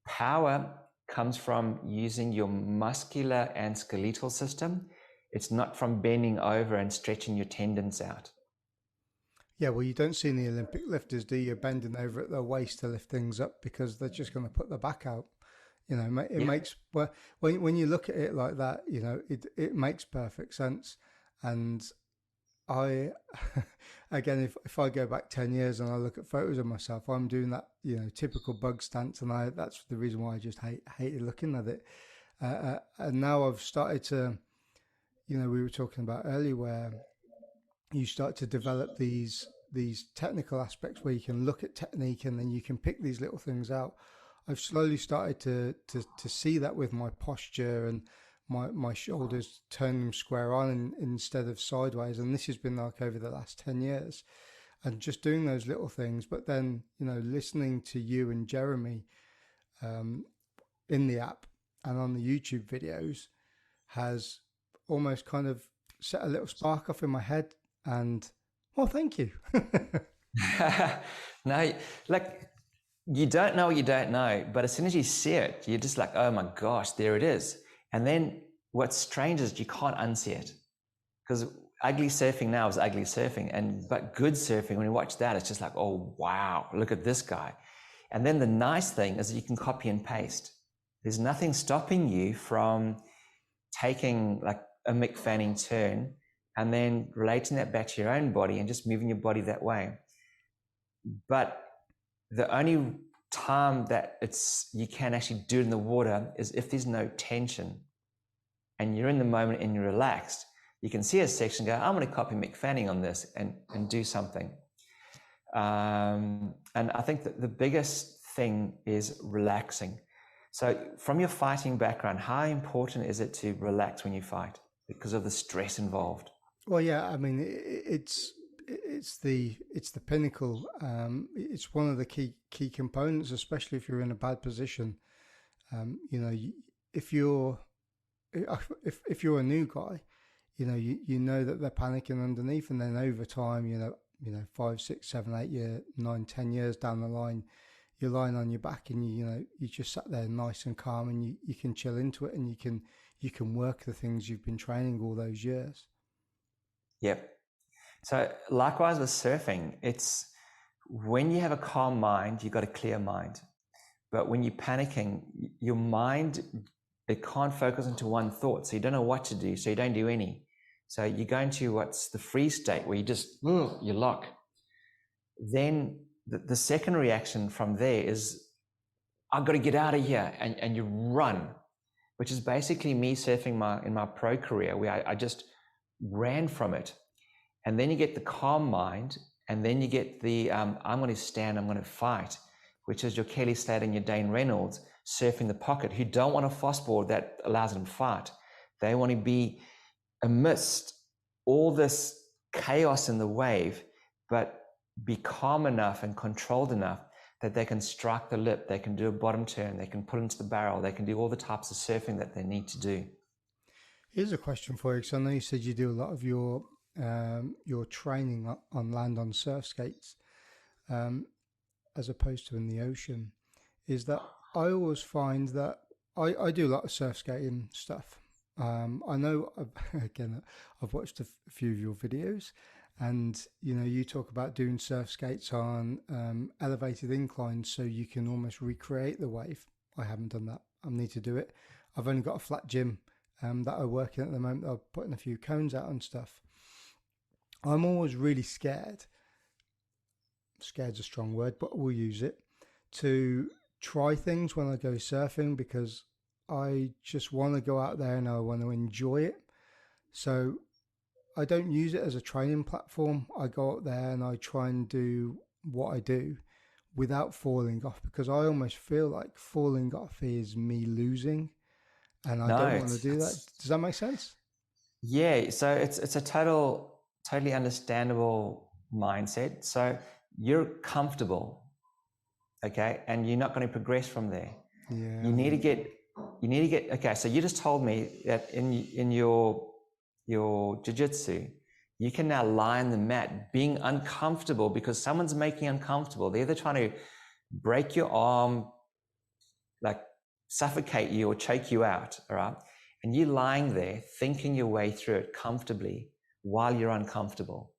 power comes from using your muscular and skeletal system. It's not from bending over and stretching your tendons out. Yeah, well, you don't see any Olympic lifters, do you, bending over at their waist to lift things up, because they're just going to put their back out. You know, it makes, well, when you look at it like that, you know, it makes perfect sense. And I, again, if I go back 10 years and I look at photos of myself, I'm doing that, you know, typical bug stance. And that's the reason why I just hated looking at it. And now I've started to, you know, we were talking about earlier where you start to develop these technical aspects where you can look at technique and then you can pick these little things out. I've slowly started to see that with my posture and my shoulders, turn them square on instead of sideways. And this has been like over the last 10 years and just doing those little things. But then, you know, listening to you and Jeremy in the app and on the YouTube videos has almost kind of set a little spark off in my head. And, well, thank you. No, like, you don't know what you don't know, but as soon as you see it, you're just like, oh my gosh, there it is. And then what's strange is you can't unsee it, because ugly surfing now is ugly surfing, but good surfing, when you watch that, it's just like, oh wow, look at this guy. And then the nice thing is that you can copy and paste. There's nothing stopping you from taking like a Mick Fanning turn and then relating that back to your own body and just moving your body that way. But the only time that you can actually do it in the water is if there's no tension and you're in the moment and you're relaxed. You can see a section, go, I'm going to copy Mick Fanning on this and do something. And I think that the biggest thing is relaxing. So from your fighting background, how important is it to relax when you fight because of the stress involved? Well, yeah, I mean, it's the pinnacle. It's one of the key components, especially if you're in a bad position. You know, if you're a new guy, you know, you know that they're panicking underneath, and then over time, you know, 5, 6, 7, 8 years, 9, 10 years down the line, you're lying on your back, and you just sat there nice and calm, and you can chill into it, and you can work the things you've been training all those years. Yep. So likewise with surfing, it's when you have a calm mind, you've got a clear mind. But when you're panicking, your mind, it can't focus into one thought. So you don't know what to do. So you don't do any. So you go into what's the freeze state where you lock. Then the second reaction from there is, I've got to get out of here. And you run, which is basically me surfing in my pro career where I just ran from it. And then you get the calm mind, and then you get the I'm going to stand, I'm going to fight, which is your Kelly Slater and your Dane Reynolds surfing the pocket, who don't want a fastboard that allows them to fight. They want to be amidst all this chaos in the wave, but be calm enough and controlled enough that they can strike the lip, they can do a bottom turn, they can pull into the barrel, they can do all the types of surfing that they need to do. Here's a question for you, because I know you said you do a lot of your training on land on Surfskates as opposed to in the ocean. Is that I always find that I do a lot of surf skating stuff. I know, again, I've watched a few of your videos, and you know, you talk about doing surf skates on elevated inclines so you can almost recreate the wave. I haven't done that. I need to do it. I've only got a flat gym that I work in at the moment. I'm putting a few cones out and stuff. I'm always really scared. Scared's a strong word, but we'll use it, to try things when I go surfing, because I just want to go out there and I want to enjoy it. So I don't use it as a training platform. I go out there and I try and do what I do without falling off, because I almost feel like falling off is me losing, and I don't want to do that. Does that make sense? Yeah, so it's a totally understandable mindset. So you're comfortable, okay, and you're not going to progress from there. Yeah. You need to get. Okay, so you just told me that in your jiu-jitsu, you can now lie on the mat being uncomfortable because someone's making you uncomfortable. They're either trying to break your arm, like suffocate you or choke you out, all right? And you're lying there thinking your way through it comfortably while you're uncomfortable.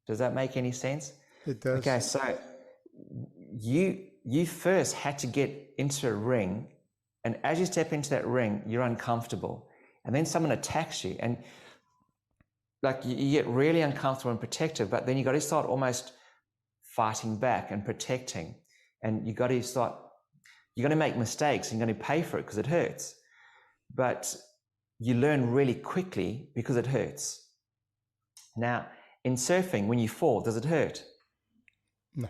Does that make any sense? It does. Okay, so you you first had to get into a ring, and as you step into that ring, you're uncomfortable, and then someone attacks you, and like you get really uncomfortable and protective, but then you got to start almost fighting back and protecting, and you're going to make mistakes and you're going to pay for it because it hurts, but you learn really quickly because it hurts. Now, in surfing, when you fall, does it hurt? No.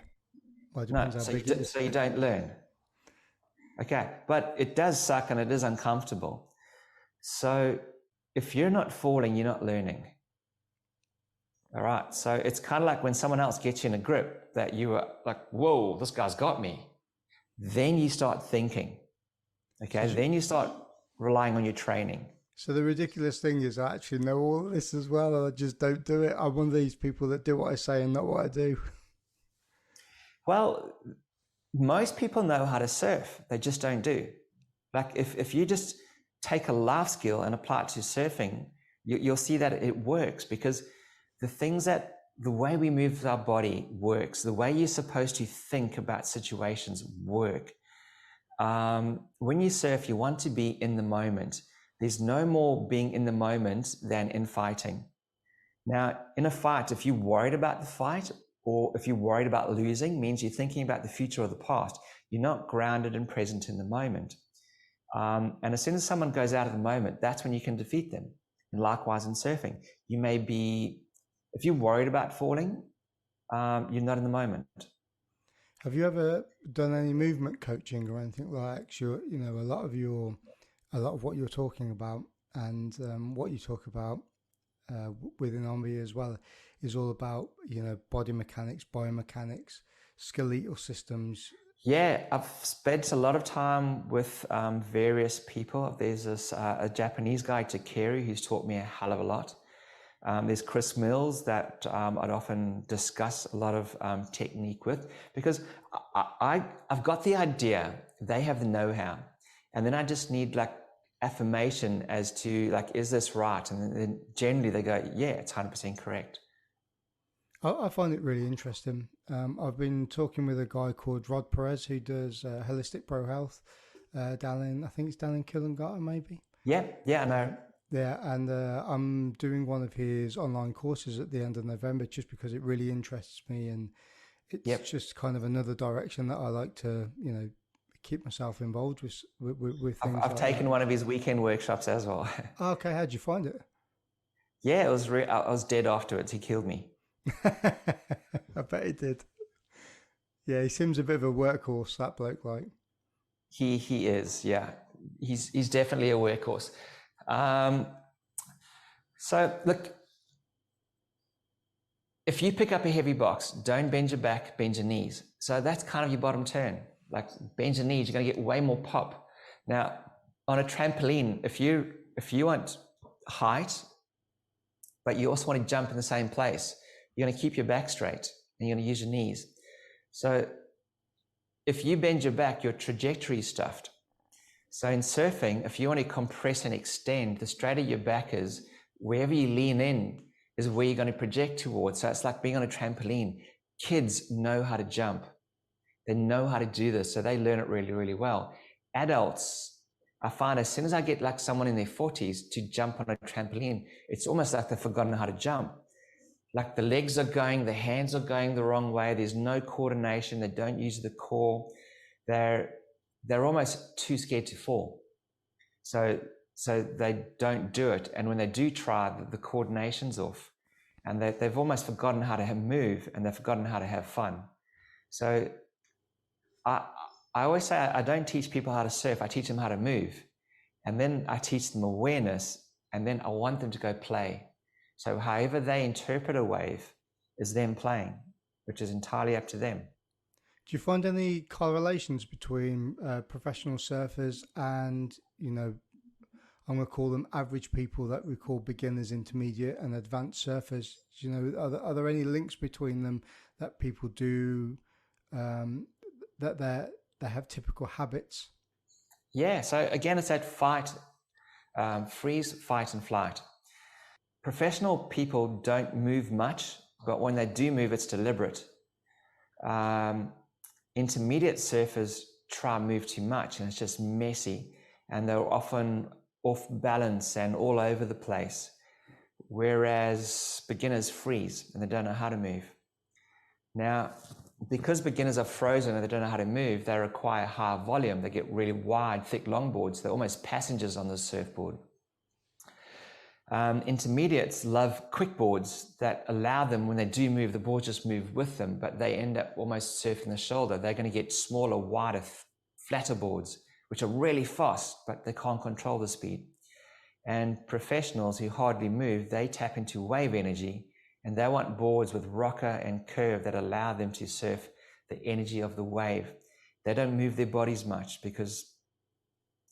Well, it No, depends how big it is. so you don't learn. Okay, but it does suck and it is uncomfortable. So if you're not falling, you're not learning. All right, so it's kind of like when someone else gets you in a grip that you are like, whoa, this guy's got me. Then you start thinking, okay? Then you start relying on your training. So the ridiculous thing is I actually know all of this as well, and I just don't do it. I'm one of these people that do what I say and not what I do. Well, most people know how to surf. They just don't do. Like if you just take a life skill and apply it to surfing, you'll see that it works, because the way we move our body works. The way you're supposed to think about situations work. When you surf, you want to be in the moment. There's no more being in the moment than in fighting. Now, in a fight, if you're worried about the fight, or if you're worried about losing, means you're thinking about the future or the past. You're not grounded and present in the moment. And as soon as someone goes out of the moment, that's when you can defeat them. And likewise in surfing, you may be, if you're worried about falling, you're not in the moment. Have you ever done any movement coaching or anything like that? You know, a lot of what you're talking about and what you talk about within OMBE as well is all about, you know, body mechanics, biomechanics, skeletal systems. Yeah, I've spent a lot of time with various people. There's this a Japanese guy, Takeru, who's taught me a hell of a lot. There's Chris Mills that I'd often discuss a lot of technique with, because I've got the idea, they have the know-how, and then I just need like affirmation as to like, is this right? And then generally they go, yeah, it's 100% correct. I find it really interesting. I've been talking with a guy called Rod Perez who does Holistic Pro Health down in Coolangatta, maybe. Yeah, I know. Yeah, and I'm doing one of his online courses at the end of November just because it really interests me, and it's just kind of another direction that I like to, you know, keep myself involved with things. I've taken one of his weekend workshops as well. Okay, how'd you find it? Yeah, it was I was dead afterwards. He killed me. I bet he did. Yeah, he seems a bit of a workhorse, that bloke. Like he is. Yeah, he's definitely a workhorse. So look, if you pick up a heavy box, don't bend your back, bend your knees. So that's kind of your bottom turn. Like bend your knees, you're going to get way more pop. Now on a trampoline, if you want height, but you also want to jump in the same place, you're going to keep your back straight and you're going to use your knees. So if you bend your back, your trajectory is stuffed. So in surfing, if you want to compress and extend, the straighter your back is, wherever you lean in is where you're going to project towards. So it's like being on a trampoline. Kids know how to jump. They know how to do this. So they learn it really, really well. Adults, I find as soon as I get like someone in their 40s to jump on a trampoline, it's almost like they've forgotten how to jump. Like the legs are going, the hands are going the wrong way. There's no coordination. They don't use the core. They're almost too scared to fall. So they don't do it. And when they do try, the coordination's off. And they've almost forgotten how to move, and they've forgotten how to have fun. So I always say I don't teach people how to surf. I teach them how to move. And then I teach them awareness, and then I want them to go play. So however they interpret a wave is them playing, which is entirely up to them. Do you find any correlations between professional surfers and, you know, I'm going to call them average people that we call beginners, intermediate and advanced surfers? Do you know, are there any links between them that people do, that they have typical habits? Yeah, so again, it's that fight, freeze, fight and flight. Professional people don't move much, but when they do move, it's deliberate. intermediate surfers try and move too much, and it's just messy, and they're often off balance and all over the place, whereas beginners freeze and they don't know how to move. Now, because beginners are frozen and they don't know how to move, they require high volume. They get really wide, thick longboards. They're almost passengers on the surfboard. Intermediates love quick boards that allow them, when they do move, the boards just move with them, but they end up almost surfing the shoulder. They're going to get smaller, wider, flatter boards, which are really fast, but they can't control the speed. And professionals who hardly move, they tap into wave energy, and they want boards with rocker and curve that allow them to surf the energy of the wave. They don't move their bodies much because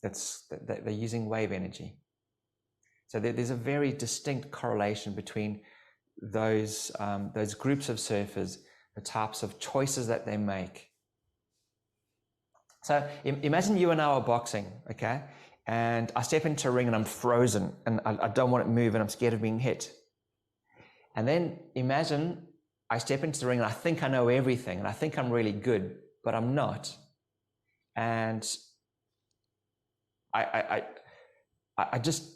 they're using wave energy. So there's a very distinct correlation between those groups of surfers, the types of choices that they make. So imagine you and I are boxing, okay? And I step into a ring and I'm frozen and I don't want to move and I'm scared of being hit. And then imagine I step into the ring and I think I know everything and I think I'm really good, but I'm not. And I just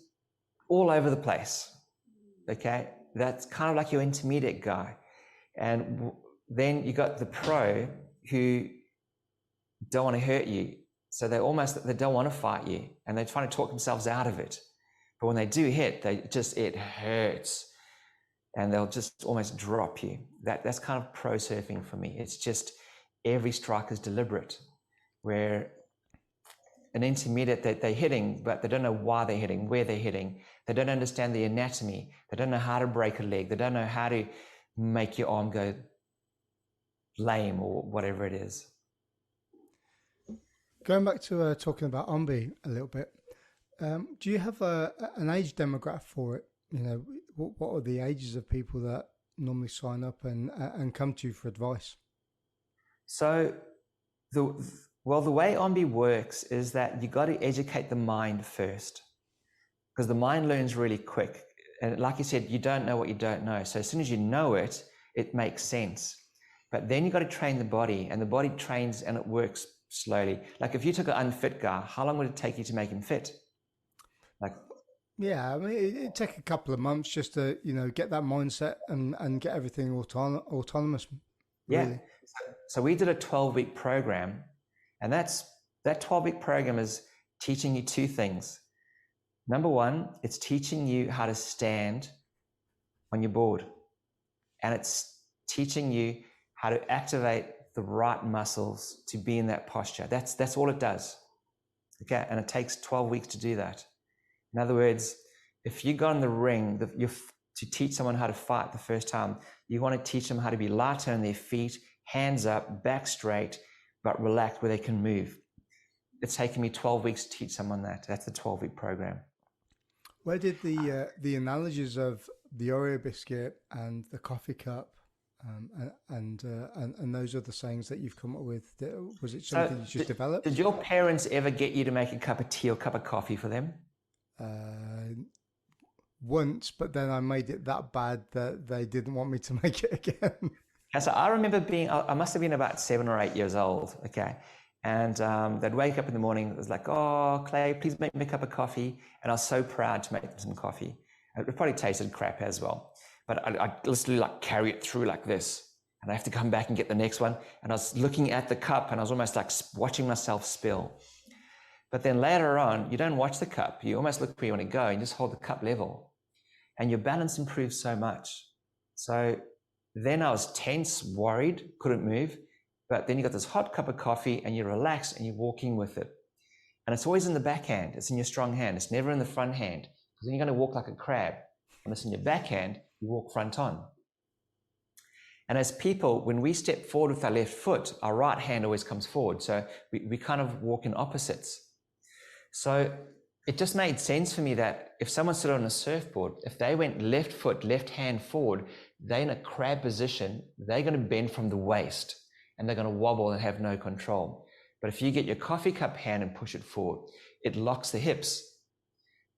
all over the place, okay? That's kind of like your intermediate guy. And then you got the pro who don't want to hurt you. So they don't want to fight you and they're trying to talk themselves out of it. But when they do hit, it hurts and they'll just almost drop you. That's kind of pro surfing for me. It's just every strike is deliberate, where an intermediate that they're hitting, but they don't know why they're hitting, where they're hitting. They don't understand the anatomy. They don't know how to break a leg. They don't know how to make your arm go lame or whatever it is. Going back to talking about OMBE a little bit, do you have an age demographic for it? You know, what are the ages of people that normally sign up and come to you for advice? So the way OMBE works is that you got to educate the mind first, because the mind learns really quick. And like you said, you don't know what you don't know. So as soon as you know it, it makes sense. But then you got to train the body, and the body trains and it works slowly. Like if you took an unfit guy, how long would it take you to make him fit? Yeah, I mean, it'd take a couple of months just to, get that mindset and get everything autonomous. Really. Yeah. So we did a 12-week program, and that 12-week program is teaching you two things. Number one, it's teaching you how to stand on your board, and it's teaching you how to activate the right muscles to be in that posture. That's all it does. Okay, and it takes 12 weeks to do that. In other words, if you go in the ring to teach someone how to fight the first time, you want to teach them how to be lighter on their feet, hands up, back straight, but relaxed where they can move. It's taken me 12 weeks to teach someone that. That's the 12-week program. Where did the analogies of the Oreo biscuit and the coffee cup and those are the sayings that you've come up with? Was it something you just developed? Did your parents ever get you to make a cup of tea or cup of coffee for them? Once, but then I made it that bad that they didn't want me to make it again. And so I remember I must have been about 7 or 8 years old, okay? And they'd wake up in the morning, it was like, "Oh, Clay, please make me a cup of coffee." And I was so proud to make them some coffee. It probably tasted crap as well. But I literally carry it through like this. And I have to come back and get the next one. And I was looking at the cup and I was almost like watching myself spill. But then later on, you don't watch the cup. You almost look where you want to go and just hold the cup level. And your balance improves so much. So then I was tense, worried, couldn't move. But then you got this hot cup of coffee and you're relaxed and you're walking with it. And it's always in the backhand. It's in your strong hand. It's never in the front hand. Because then you're going to walk like a crab. When it's in your backhand, you walk front on. And as people, when we step forward with our left foot, our right hand always comes forward. So we kind of walk in opposites. So it just made sense for me that if someone stood on a surfboard, if they went left foot, left hand forward, they're in a crab position, they're going to bend from the waist and they're going to wobble and have no control. But if you get your coffee cup hand and push it forward, it locks the hips.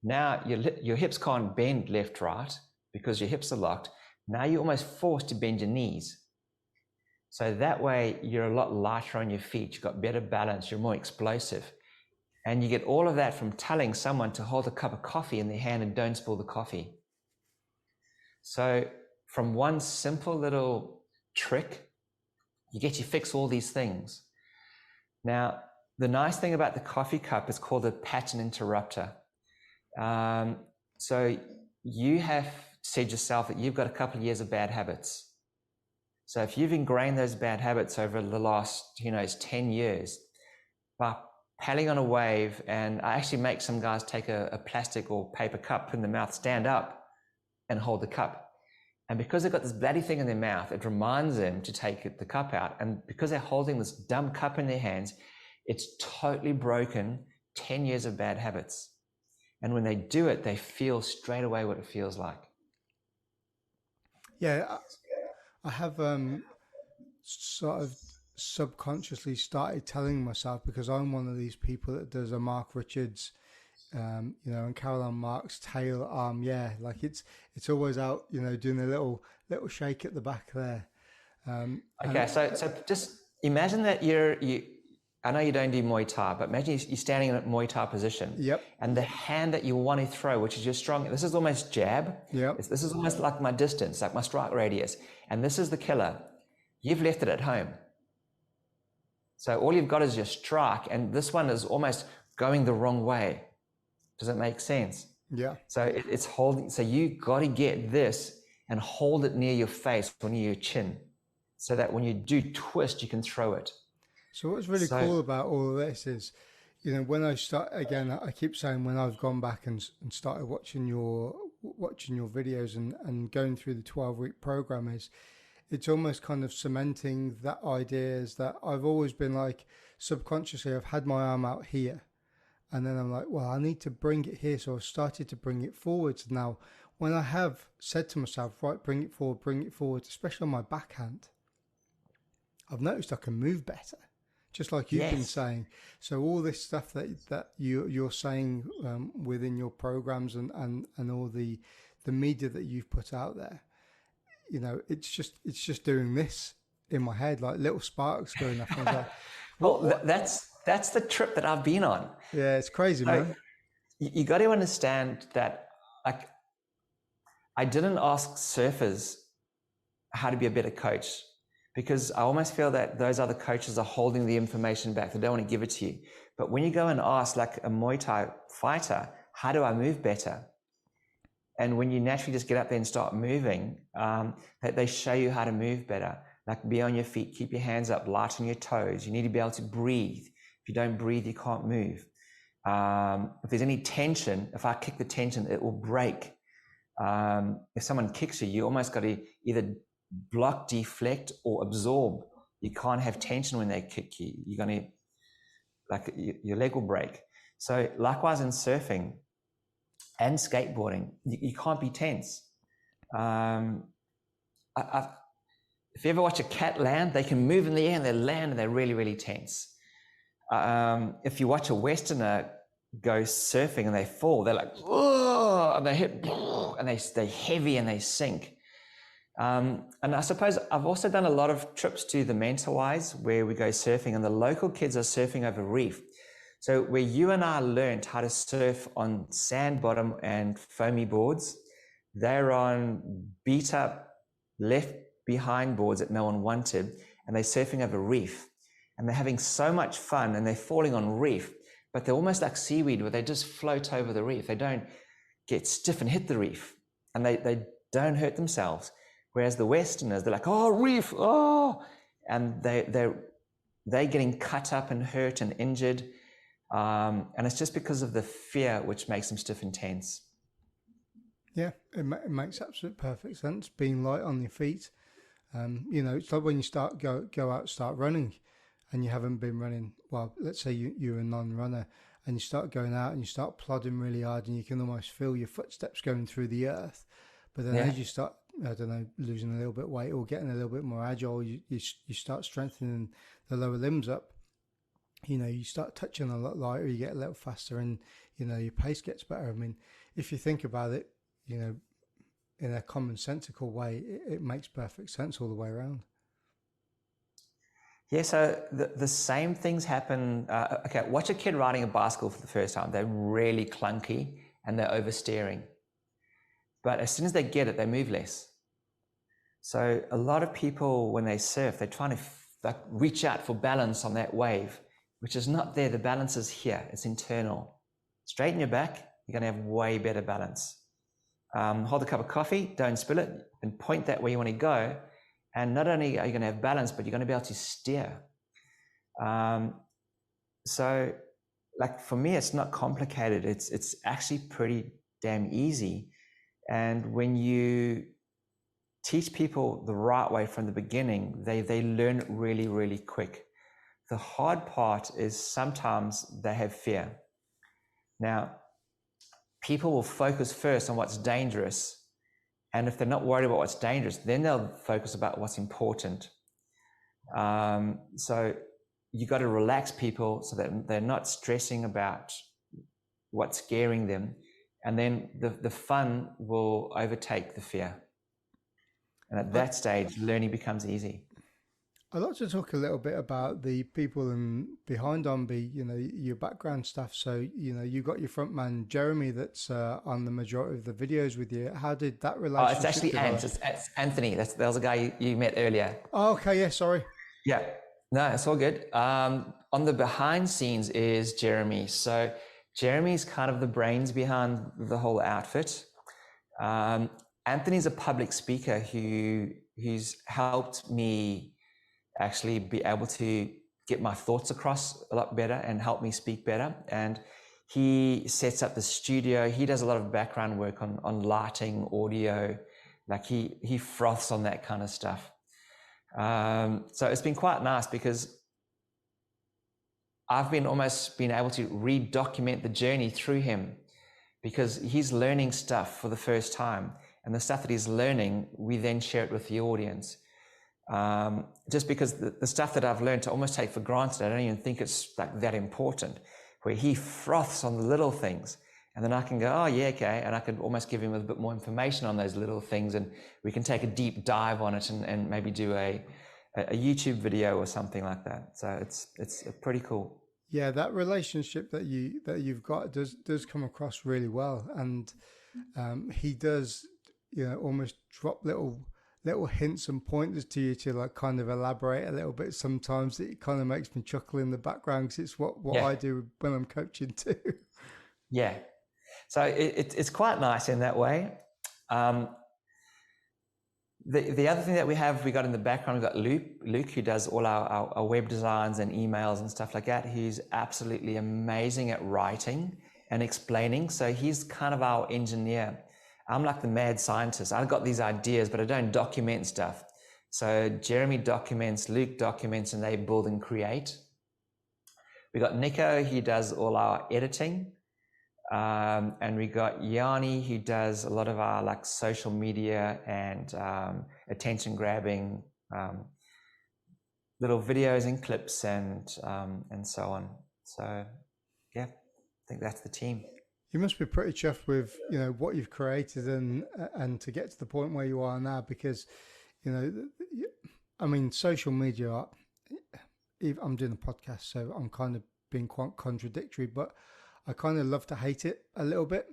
Now your hips can't bend left, right because your hips are locked. Now you're almost forced to bend your knees. So that way you're a lot lighter on your feet, you've got better balance, you're more explosive. And you get all of that from telling someone to hold a cup of coffee in their hand and don't spill the coffee. So from one simple little trick, you get to fix all these things. Now, the nice thing about the coffee cup is called a pattern interrupter. So you have said yourself that you've got a couple of years of bad habits. So if you've ingrained those bad habits over the last, 10 years, by paddling on a wave, and I actually make some guys take a plastic or paper cup, put in their mouth, stand up and hold the cup. And because they've got this bloody thing in their mouth, it reminds them to take the cup out. And because they're holding this dumb cup in their hands, it's totally broken 10 years of bad habits. And when they do it, they feel straight away what it feels like. Yeah, I have sort of subconsciously started telling myself, because I'm one of these people that does a Mark Richards, and Caroline Mark's tail arm. Yeah, like it's always out, doing a little shake at the back there. Okay, so just imagine that I know you don't do Muay Thai, but imagine you're standing in a Muay Thai position. Yep. And the hand that you want to throw, which is your strong, this is almost jab. Yep. This is almost like my distance, like my strike radius. And this is the killer. You've left it at home. So all you've got is your strike, and this one is almost going the wrong way. Does it make sense? Yeah. So it's holding, so you got to get this and hold it near your face or near your chin, so that when you do twist, you can throw it. So what's really cool about all of this is, when I start, again, I keep saying, when I've gone back and started watching your videos and going through the 12-week program, is it's almost kind of cementing that idea, is that I've always been like, subconsciously, I've had my arm out here. And then I'm like, well, I need to bring it here. So I've started to bring it forwards. Now, when I have said to myself, right, bring it forward, especially on my backhand, I've noticed I can move better, just like you've been saying. So all this stuff that you're saying within your programs and all the media that you've put out there, it's just doing this in my head, like little sparks going off. Like, well, that's the trip that I've been on. Yeah, it's crazy, man. You got to understand that, like, I didn't ask surfers how to be a better coach, because I almost feel that those other coaches are holding the information back. They don't want to give it to you. But when you go and ask, like a Muay Thai fighter, how do I move better? And when you naturally just get up there and start moving, they show you how to move better. Like, be on your feet, keep your hands up, light on your toes. You need to be able to breathe. If you don't breathe, you can't move. If there's any tension, if I kick the tension, it will break. If someone kicks you, you almost got to either block, deflect, or absorb. You can't have tension when they kick you. You're going to, like, your leg will break. So likewise in surfing and skateboarding, you can't be tense. If you ever watch a cat land, they can move in the air and they land and they're really, really tense. If you watch a Westerner go surfing and they fall, they're like, oh, and they hit, and they're heavy and they sink. And I suppose I've also done a lot of trips to the Mentawais where we go surfing, and the local kids are surfing over reef. So where you and I learned how to surf on sand bottom and foamy boards, they're on beat up left behind boards that no one wanted, and they're surfing over reef, and they're having so much fun, and they're falling on reef, but they're almost like seaweed where they just float over the reef. They don't get stiff and hit the reef, and they don't hurt themselves. Whereas the Westerners, they're like, oh, reef, oh, and they're getting cut up and hurt and injured. And it's just because of the fear which makes them stiff and tense. Yeah, it makes absolute perfect sense. Being light on your feet. It's like when you go out, start running, and you haven't been running. Well, let's say you're a non-runner, and you start going out and you start plodding really hard, and you can almost feel your footsteps going through the earth. But then as you start, I don't know, losing a little bit of weight or getting a little bit more agile, you start strengthening the lower limbs up. You start touching a lot lighter, you get a little faster, and your pace gets better. I mean, if you think about it, in a commonsensical way, it makes perfect sense all the way around. Yeah, so the same things happen. Okay, watch a kid riding a bicycle for the first time. They're really clunky and they're oversteering. But as soon as they get it, they move less. So a lot of people, when they surf, they're trying to reach out for balance on that wave, which is not there. The balance is here. It's internal. Straighten your back. You're going to have way better balance. Hold a cup of coffee. Don't spill it. And point that where you want to go. And not only are you going to have balance, but you're going to be able to steer. So like for me, it's not complicated. It's actually pretty damn easy. And when you teach people the right way from the beginning, they learn really, really quick. The hard part is sometimes they have fear. Now, people will focus first on what's dangerous. And if they're not worried about what's dangerous, then they'll focus about what's important. So you got to relax people so that they're not stressing about what's scaring them. And then the fun will overtake the fear. And at that stage, learning becomes easy. I'd like to talk a little bit about the people behind OMBE, your background stuff. So, you got your front man, Jeremy, that's on the majority of the videos with you. How did that relationship it's actually develop? It's Anthony. That was a guy you met earlier. Oh, okay. Yeah, sorry. Yeah. No, it's all good. On the behind scenes is Jeremy. So Jeremy's kind of the brains behind the whole outfit. Anthony's a public speaker who's helped me actually be able to get my thoughts across a lot better and help me speak better. And he sets up the studio. He does a lot of background work on lighting, audio. Like he froths on that kind of stuff. So it's been quite nice because I've been able to re-document the journey through him, because he's learning stuff for the first time. And the stuff that he's learning, we then share it with the audience. Just because the stuff that I've learned to almost take for granted, I don't even think it's like that important, where he froths on the little things. And then I can go, oh yeah, okay. And I could almost give him a bit more information on those little things, and we can take a deep dive on it and maybe do a YouTube video or something like that. So it's pretty cool. Yeah, that relationship that you've got does come across really well. And he does, almost drop little hints and pointers to you to like kind of elaborate a little bit. Sometimes it kind of makes me chuckle in the background, because it's what I do when I'm coaching too. Yeah. So it's quite nice in that way. The other thing that we got in the background, we've got Luke, who does all our web designs and emails and stuff like that. He's absolutely amazing at writing and explaining. So he's kind of our engineer. I'm like the mad scientist. I've got these ideas, but I don't document stuff. So Jeremy documents, Luke documents, and they build and create. We got Nico, he does all our editing. And we got Yanni, who does a lot of our like social media and attention grabbing little videos and clips and so on. So yeah, I think that's the team. You must be pretty chuffed with what you've created and to get to the point where you are now, because I mean, social media. I'm doing a podcast, so I'm kind of being quite contradictory, but I kind of love to hate it a little bit.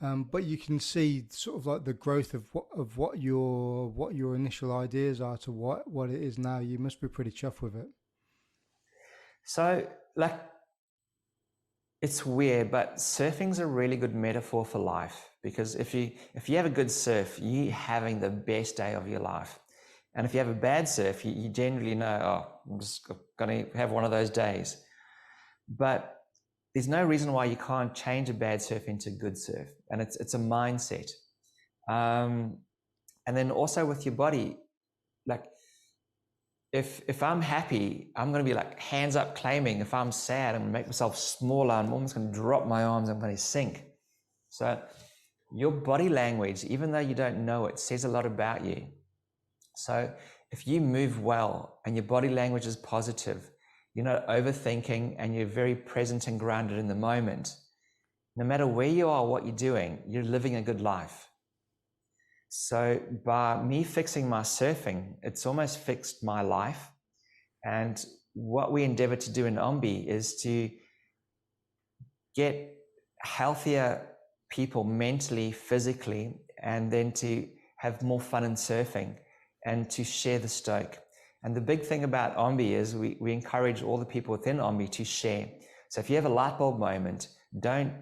But you can see sort of like the growth of what your initial ideas are to what it is now. You must be pretty chuffed with it. So like, it's weird, but surfing's a really good metaphor for life, because if you have a good surf, you're having the best day of your life. And if you have a bad surf, you generally know, oh, I'm just going to have one of those days. But there's no reason why you can't change a bad surf into good surf. And it's a mindset. And then also with your body, like if I'm happy, I'm going to be like hands up claiming. If I'm sad, I'm going to make myself smaller. I'm almost going to drop my arms. I'm going to sink. So your body language, even though you don't know it, says a lot about you. So if you move well and your body language is positive, you're not overthinking, and you're very present and grounded in the moment, no matter where you are, what you're doing, you're living a good life. So by me fixing my surfing, it's almost fixed my life, And what we endeavor to do in OMBE is to get healthier people mentally, physically, and then to have more fun in surfing and to share the stoke. And the big thing about OMBE is we encourage all the people within OMBE to share. So if you have a light bulb moment, don't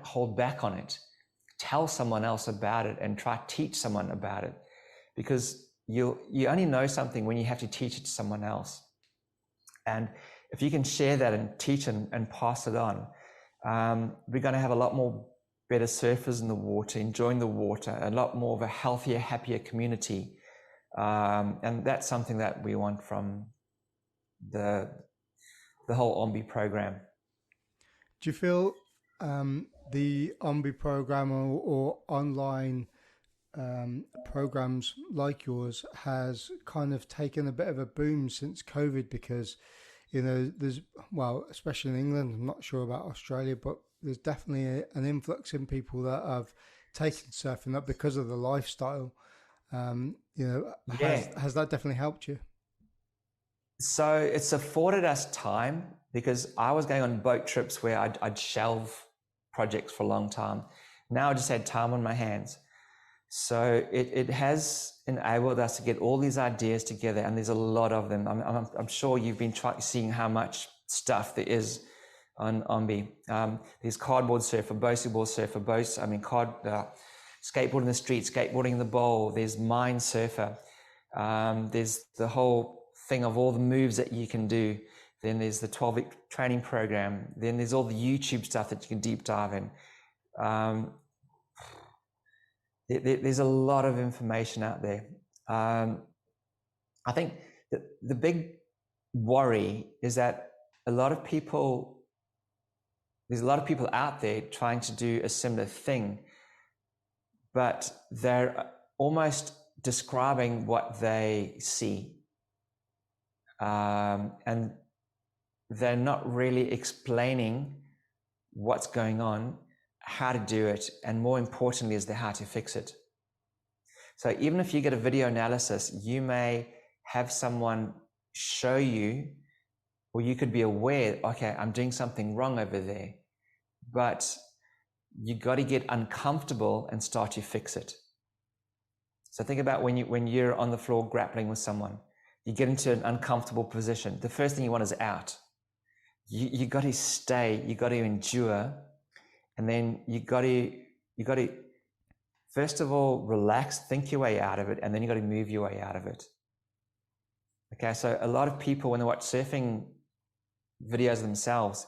hold back on it. Tell someone else about it and try to teach someone about it, because you only know something when you have to teach it to someone else. And if you can share that and teach and pass it on, we're going to have a lot more better surfers in the water, enjoying the water, a lot more of a healthier, happier community. And that's something that we want from the whole OMBE program. Do you feel the OMBE program or online programs like yours has kind of taken a bit of a boom since COVID? Because, you know, there's, well, especially in England, I'm not sure about Australia, but there's definitely an influx in people that have taken surfing up because of the lifestyle. You know, has that definitely helped you? So it's afforded us time, because I was going on boat trips where I'd shelve projects for a long time. Now I just had time on my hands. So it has enabled us to get all these ideas together, and there's a lot of them. I'm sure you've been seeing how much stuff there is on OMBE. There's cardboard surfer, board surfer, skateboarding in the street, skateboarding in the bowl. There's mine surfer. There's the whole thing of all the moves that you can do. Then there's the 12-week training program. Then there's all the YouTube stuff that you can deep dive in. There's a lot of information out there. I think the big worry is that there's a lot of people out there trying to do a similar thing, but they're almost describing what they see. And they're not really explaining what's going on, how to do it, and more importantly is the how to fix it. So even if you get a video analysis, you may have someone show you, or you could be aware, okay, I'm doing something wrong over there, but you got to get uncomfortable and start to fix it. So think about when you're on the floor grappling with someone, you get into an uncomfortable position. The first thing you want is out. You got to stay, you got to endure, and then you got to first of all relax, think your way out of it, and then you got to move your way out of it. Okay, so a lot of people, when they watch surfing videos themselves,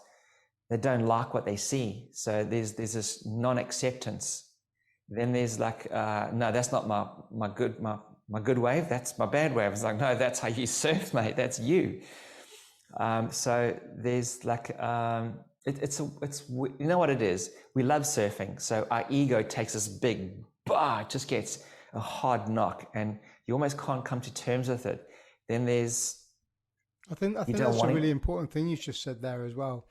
they don't like what they see. So there's this non-acceptance. Then there's like, no, that's not my good wave. That's my bad wave. It's like, no, that's how you surf, mate. That's you. So there's like, it's you know what it is? We love surfing. So our ego takes this big, it just gets a hard knock, and you almost can't come to terms with it. Then there's, I think that's a really important thing you just said there as well,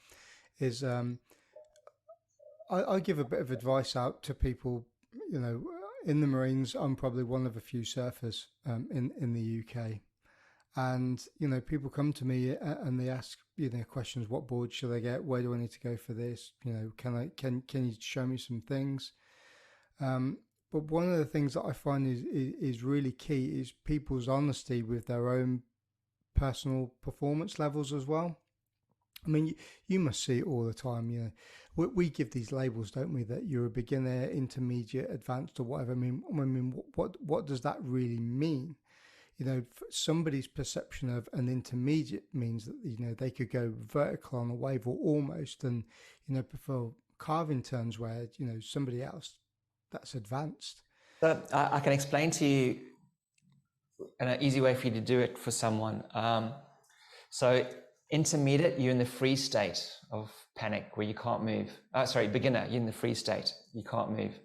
is I give a bit of advice out to people, you know, in the Marines. I'm probably one of a few surfers in the UK. And, you know, people come to me and they ask, you know, questions. What board should I get? Where do I need to go for this? You know, can you show me some things? But one of the things that I find is really key is people's honesty with their own personal performance levels as well. I mean, you must see it all the time. You know, we give these labels, don't we? That you're a beginner, intermediate, advanced, or whatever. I mean, what does that really mean? You know, somebody's perception of an intermediate means that, you know, they could go vertical on a wave or almost, and, you know, prefer carving turns where, you know, somebody else that's advanced. So I can explain to you an easy way for you to do it for someone. So intermediate, you're in the freeze state of panic where you can't move. Beginner, you're in the freeze state, you can't move.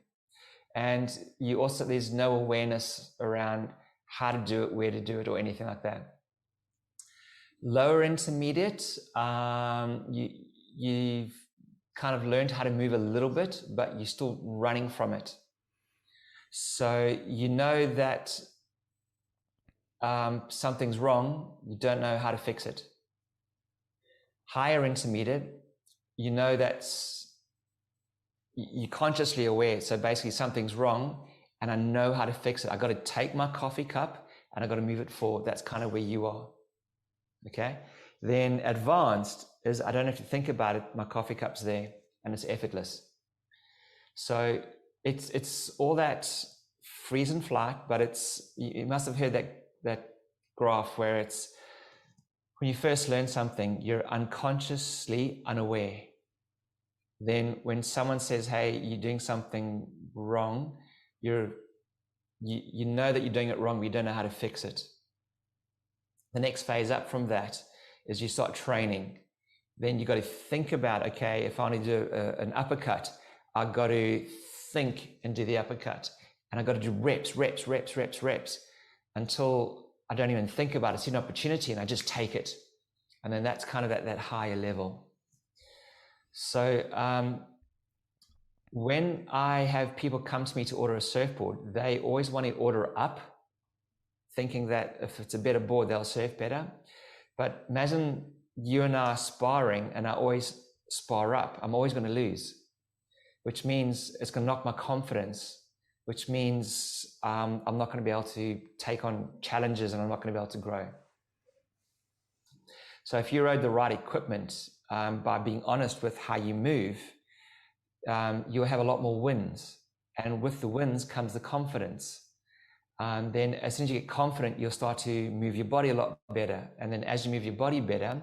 And you also, there's no awareness around how to do it, where to do it, or anything like that. Lower intermediate, you've kind of learned how to move a little bit, but you're still running from it. So you know that something's wrong, you don't know how to fix it. Higher intermediate, you know that's, you're consciously aware. So basically something's wrong and I know how to fix it. I got to take my coffee cup and I got to move it forward. That's kind of where you are. Okay. Then advanced is, I don't have to think about it. My coffee cup's there and it's effortless. So it's all that freeze and flight, but it's, you must have heard that graph where it's, when you first learn something, you're unconsciously unaware. Then when someone says, hey, you're doing something wrong, you know that you're doing it wrong, but you don't know how to fix it. The next phase up from that is you start training. Then you got to think about, okay, if I want to do an uppercut, I got to think and do the uppercut. And I got to do reps until I don't even think about it. I see an opportunity and I just take it. And then that's kind of that higher level. So when I have people come to me to order a surfboard, they always want to order up, thinking that if it's a better board, they'll surf better. But imagine you and I are sparring and I always spar up. I'm always going to lose, which means it's going to knock my confidence, which means I'm not going to be able to take on challenges and I'm not going to be able to grow. So if you rode the right equipment, by being honest with how you move, you'll have a lot more wins. And with the wins comes the confidence. Then as soon as you get confident, you'll start to move your body a lot better. And then as you move your body better,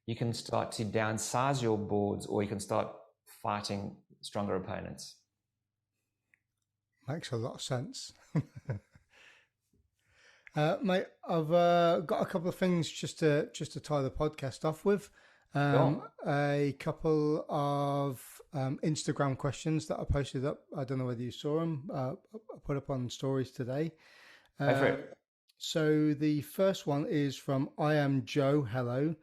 you can start to downsize your boards, or you can start fighting stronger opponents. Makes a lot of sense. Mate, I've got a couple of things just to tie the podcast off with. A couple of Instagram questions that I posted up. I don't know whether you saw them. I put up on stories today. So the first one is from I Am Joe. Hello.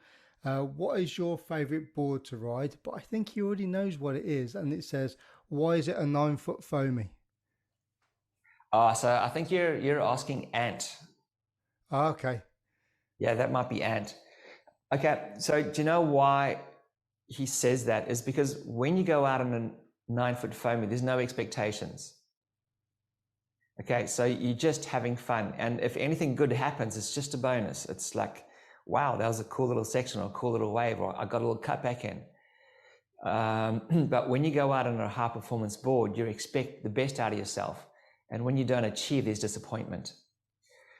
What is your favorite board to ride? But I think he already knows what it is. And it says, why is it a 9-foot foamy? So I think you're asking Ant. Oh, okay. Yeah, that might be Ant. Okay, so do you know why he says that? Is because when you go out on a 9-foot foamy, there's no expectations. Okay, so you're just having fun. And if anything good happens, it's just a bonus. It's like, wow, that was a cool little section or a cool little wave, or I got a little cut back in. But when you go out on a high performance board, you expect the best out of yourself. And when you don't achieve, there's disappointment.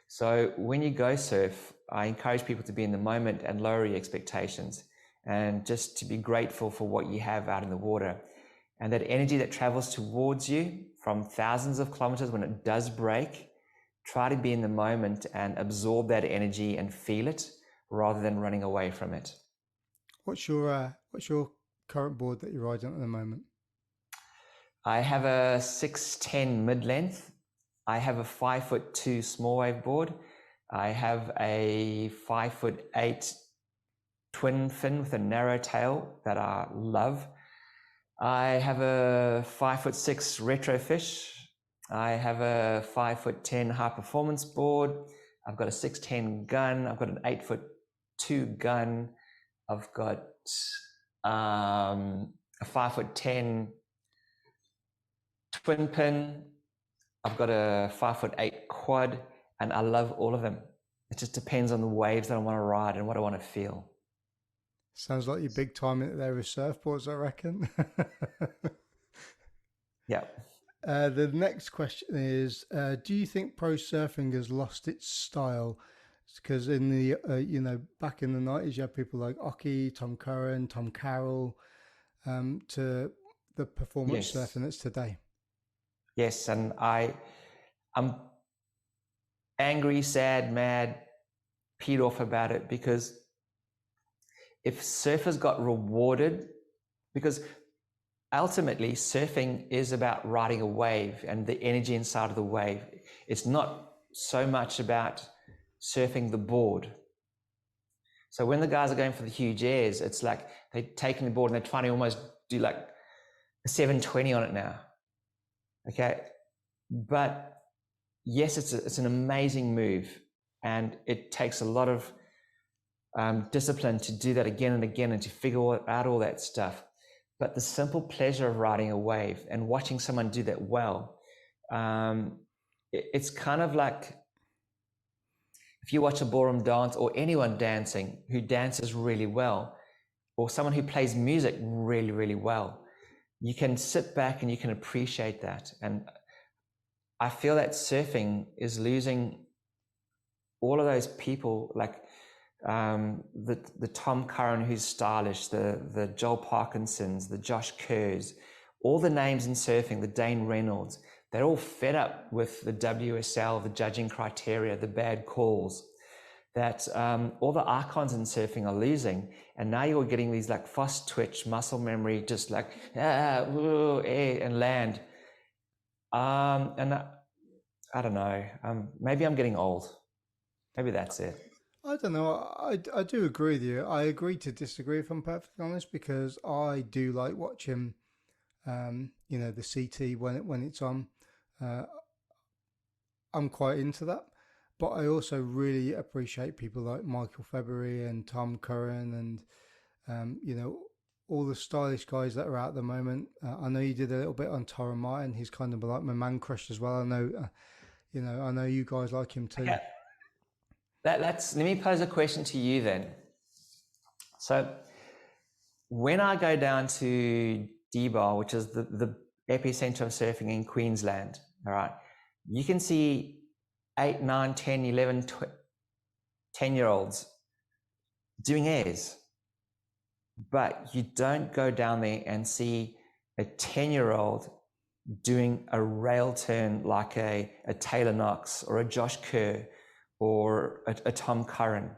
So when you go surf, I encourage people to be in the moment and lower your expectations and just to be grateful for what you have out in the water. And that energy that travels towards you from thousands of kilometers, when it does break, try to be in the moment and absorb that energy and feel it rather than running away from it. What's your current board that you're riding at the moment? I have a 610 mid-length. I have a 5'2" small wave board. I have a 5'8" twin fin with a narrow tail that I love. I have a 5'6" retro fish. I have a 5'10" high performance board. I've got a 610 gun. I've got an 8'2" gun. I've got a 5'10" twin pin. I've got a 5'8" quad, and I love all of them. It just depends on the waves that I want to ride and what I want to feel. Sounds like you're big time in there with surfboards, I reckon. Yeah. The next question is, do you think pro surfing has lost its style? Because in the, back in the 90s, you had people like Oki, Tom Curran, Tom Carroll, to the performance surfing that's today. Yes, and I'm angry, sad, mad, peed off about it, because if surfers got rewarded, because ultimately surfing is about riding a wave and the energy inside of the wave. It's not so much about surfing the board. So when the guys are going for the huge airs, it's like they're taking the board and they're trying to almost do like a 720 on it now. Okay, but yes, it's an amazing move, And it takes a lot of discipline to do that again and again and to figure out all that stuff. But the simple pleasure of riding a wave and watching someone do that well, it's kind of like if you watch a ballroom dance or anyone dancing who dances really well, or someone who plays music really, really well, you can sit back and you can appreciate that. And I feel that surfing is losing all of those people, like the Tom Curran who's stylish, the Joel Parkinsons, the Josh Kerrs, all the names in surfing, the Dane Reynolds, they're all fed up with the WSL, the judging criteria, the bad calls, that all the icons in surfing are losing. And now you're getting these like fast twitch, muscle memory, just like, and land. And I don't know, maybe I'm getting old. Maybe that's it. I don't know. I do agree with you. I agree to disagree, if I'm perfectly honest, because I do like watching, the CT when it's on. I'm quite into that, but I also really appreciate people like Michael February and Tom Curran and all the stylish guys that are out at the moment. I know you did a little bit on Torren Martin. He's kind of like my man crush as well. I know, I know you guys like him too. Okay. Let me pose a question to you then. So when I go down to D-Bar, which is the epicenter of surfing in Queensland, all right, you can see 8, 9, 10, 11, 10-year-olds doing airs, but you don't go down there and see a 10-year-old doing a rail turn like a Taylor Knox or a Josh Kerr or a Tom Curran.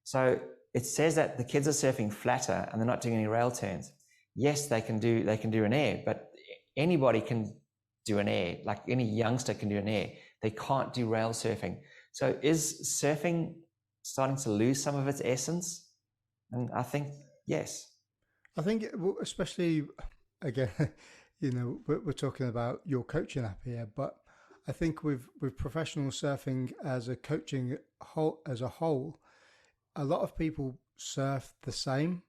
So it says that the kids are surfing flatter and they're not doing any rail turns. Yes, they can do an air, but anybody can do an air, like any youngster can do an air. They can't do rail surfing. So is surfing starting to lose some of its essence? And I think, yes. I think, especially, again, we're talking about your coaching app here, but I think with professional surfing as a coaching as a whole, a lot of people surf the same.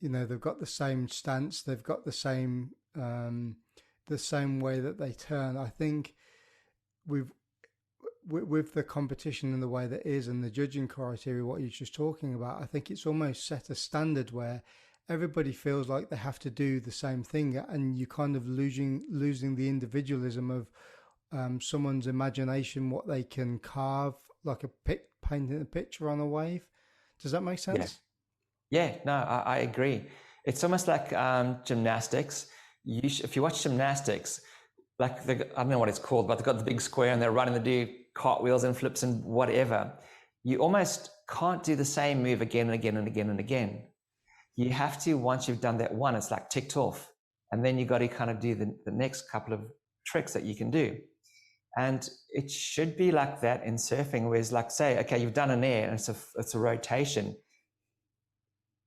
They've got the same stance, they've got the same way that they turn. I think with the competition and the way that is and the judging criteria, what you're just talking about, I think it's almost set a standard where everybody feels like they have to do the same thing, and you kind of losing the individualism of someone's imagination, what they can carve, like painting a picture on a wave. Does that make sense? Yeah, no, I agree. It's almost like gymnastics. If you watch gymnastics, like I don't know what it's called, but they've got the big square and they're running, they do cartwheels and flips and whatever. You almost can't do the same move again and again and again and again. You have to, once you've done that one, it's like ticked off. And then you got to kind of do the next couple of tricks that you can do. And it should be like that in surfing, whereas like say, okay, you've done an air and it's a rotation.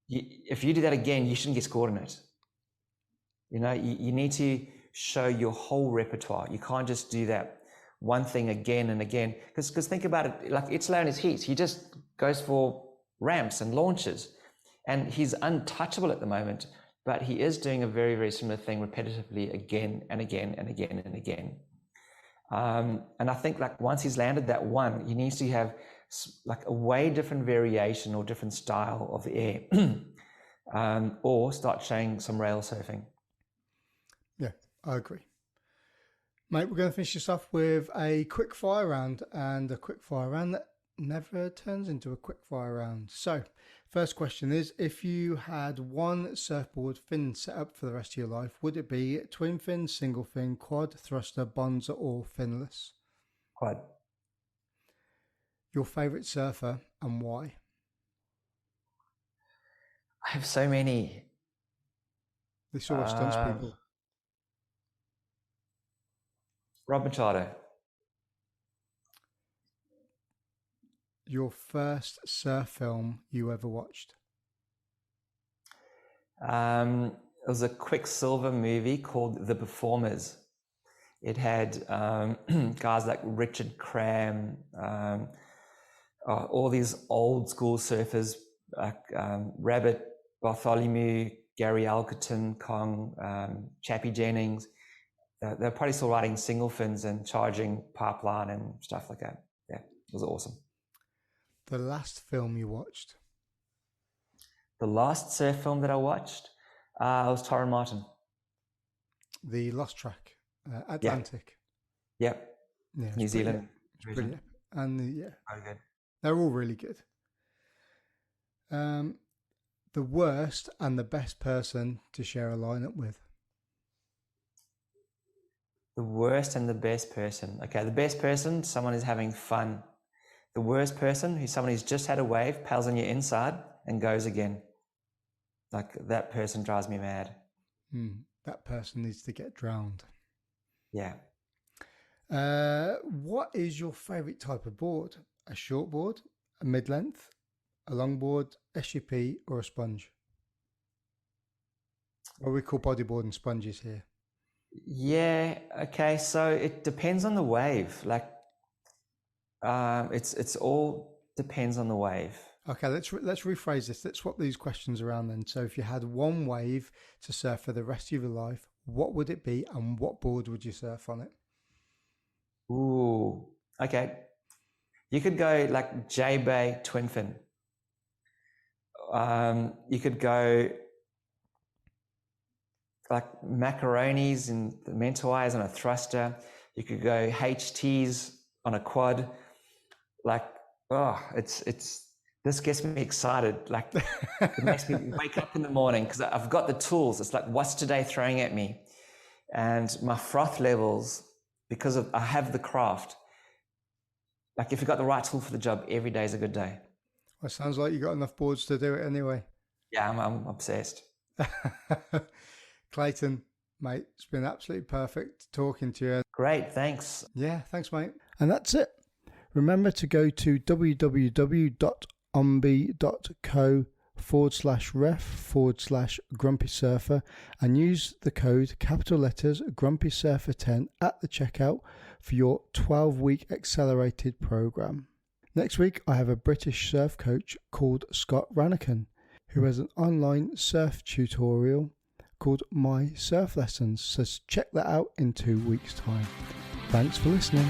If you do that again, you shouldn't get scored in it. You need to show your whole repertoire. You can't just do that one thing again and again. Because think about it, like Itzler in his heats, he just goes for ramps and launches. And he's untouchable at the moment, but he is doing a very, very similar thing repetitively again and again and again and again. And I think like once he's landed that one, he needs to have like a way different variation or different style of the air, or start showing some rail surfing. Yeah, I agree. Mate, we're going to finish this off with a quick fire round, and a quick fire round that never turns into a quick fire round. So first question is, if you had one surfboard fin set up for the rest of your life, would it be twin fin, single fin, quad, thruster, bonzer, or finless? Quad. Your favorite surfer and why? I have so many. This always stunts people. Rob Machado. Your first surf film you ever watched? It was a Quicksilver movie called The Performers. It had guys like Richard Cram, all these old school surfers like Rabbit, Bartholomew, Gary Alkerton, Kong, Chappie Jennings. They're probably still riding single fins and charging pipeline and stuff like that. Yeah, it was awesome. The last film you watched? The last surf film that I watched was Torren Martin. The Lost Track, Atlantic. Yep. Yeah, New Zealand. Brilliant. And very good. They're all really good. The worst and the best person to share a lineup with? The worst and the best person. Okay, the best person, someone who's having fun. The worst person, who's someone who's just had a wave, paddles on your inside and goes again. Like, that person drives me mad. That person needs to get drowned. Yeah. What is your favourite type of board? A short board, a mid-length, a long board, SUP, or a sponge? What we call bodyboard and sponges here. Yeah. Okay. So it depends on the wave. Like, it's all depends on the wave. Okay. Let's rephrase this. Let's swap these questions around then. So if you had one wave to surf for the rest of your life, what would it be, and what board would you surf on it? Ooh. Okay. You could go like J-Bay twin fin. You could go like macaronis and the Mentawais on a thruster. You could go HTs on a quad. Like, this gets me excited. Like, it makes me wake up in the morning because I've got the tools. It's like, what's today throwing at me? And my froth levels, because I have the craft. Like, if you've got the right tool for the job, every day is a good day. Well, it sounds like you got enough boards to do it anyway. Yeah, I'm obsessed. Clayton, mate, it's been absolutely perfect talking to you. Great, thanks. Yeah, thanks, mate. And that's it. Remember to go to www.ombe.co/ref/grumpy surfer and use the code capital letters Grumpy Surfer 10 at the checkout for your 12-week accelerated program. Next week, I have a British surf coach called Scott Rannican, who has an online surf tutorial called My Surf Lessons. So check that out in 2 weeks' time. Thanks for listening.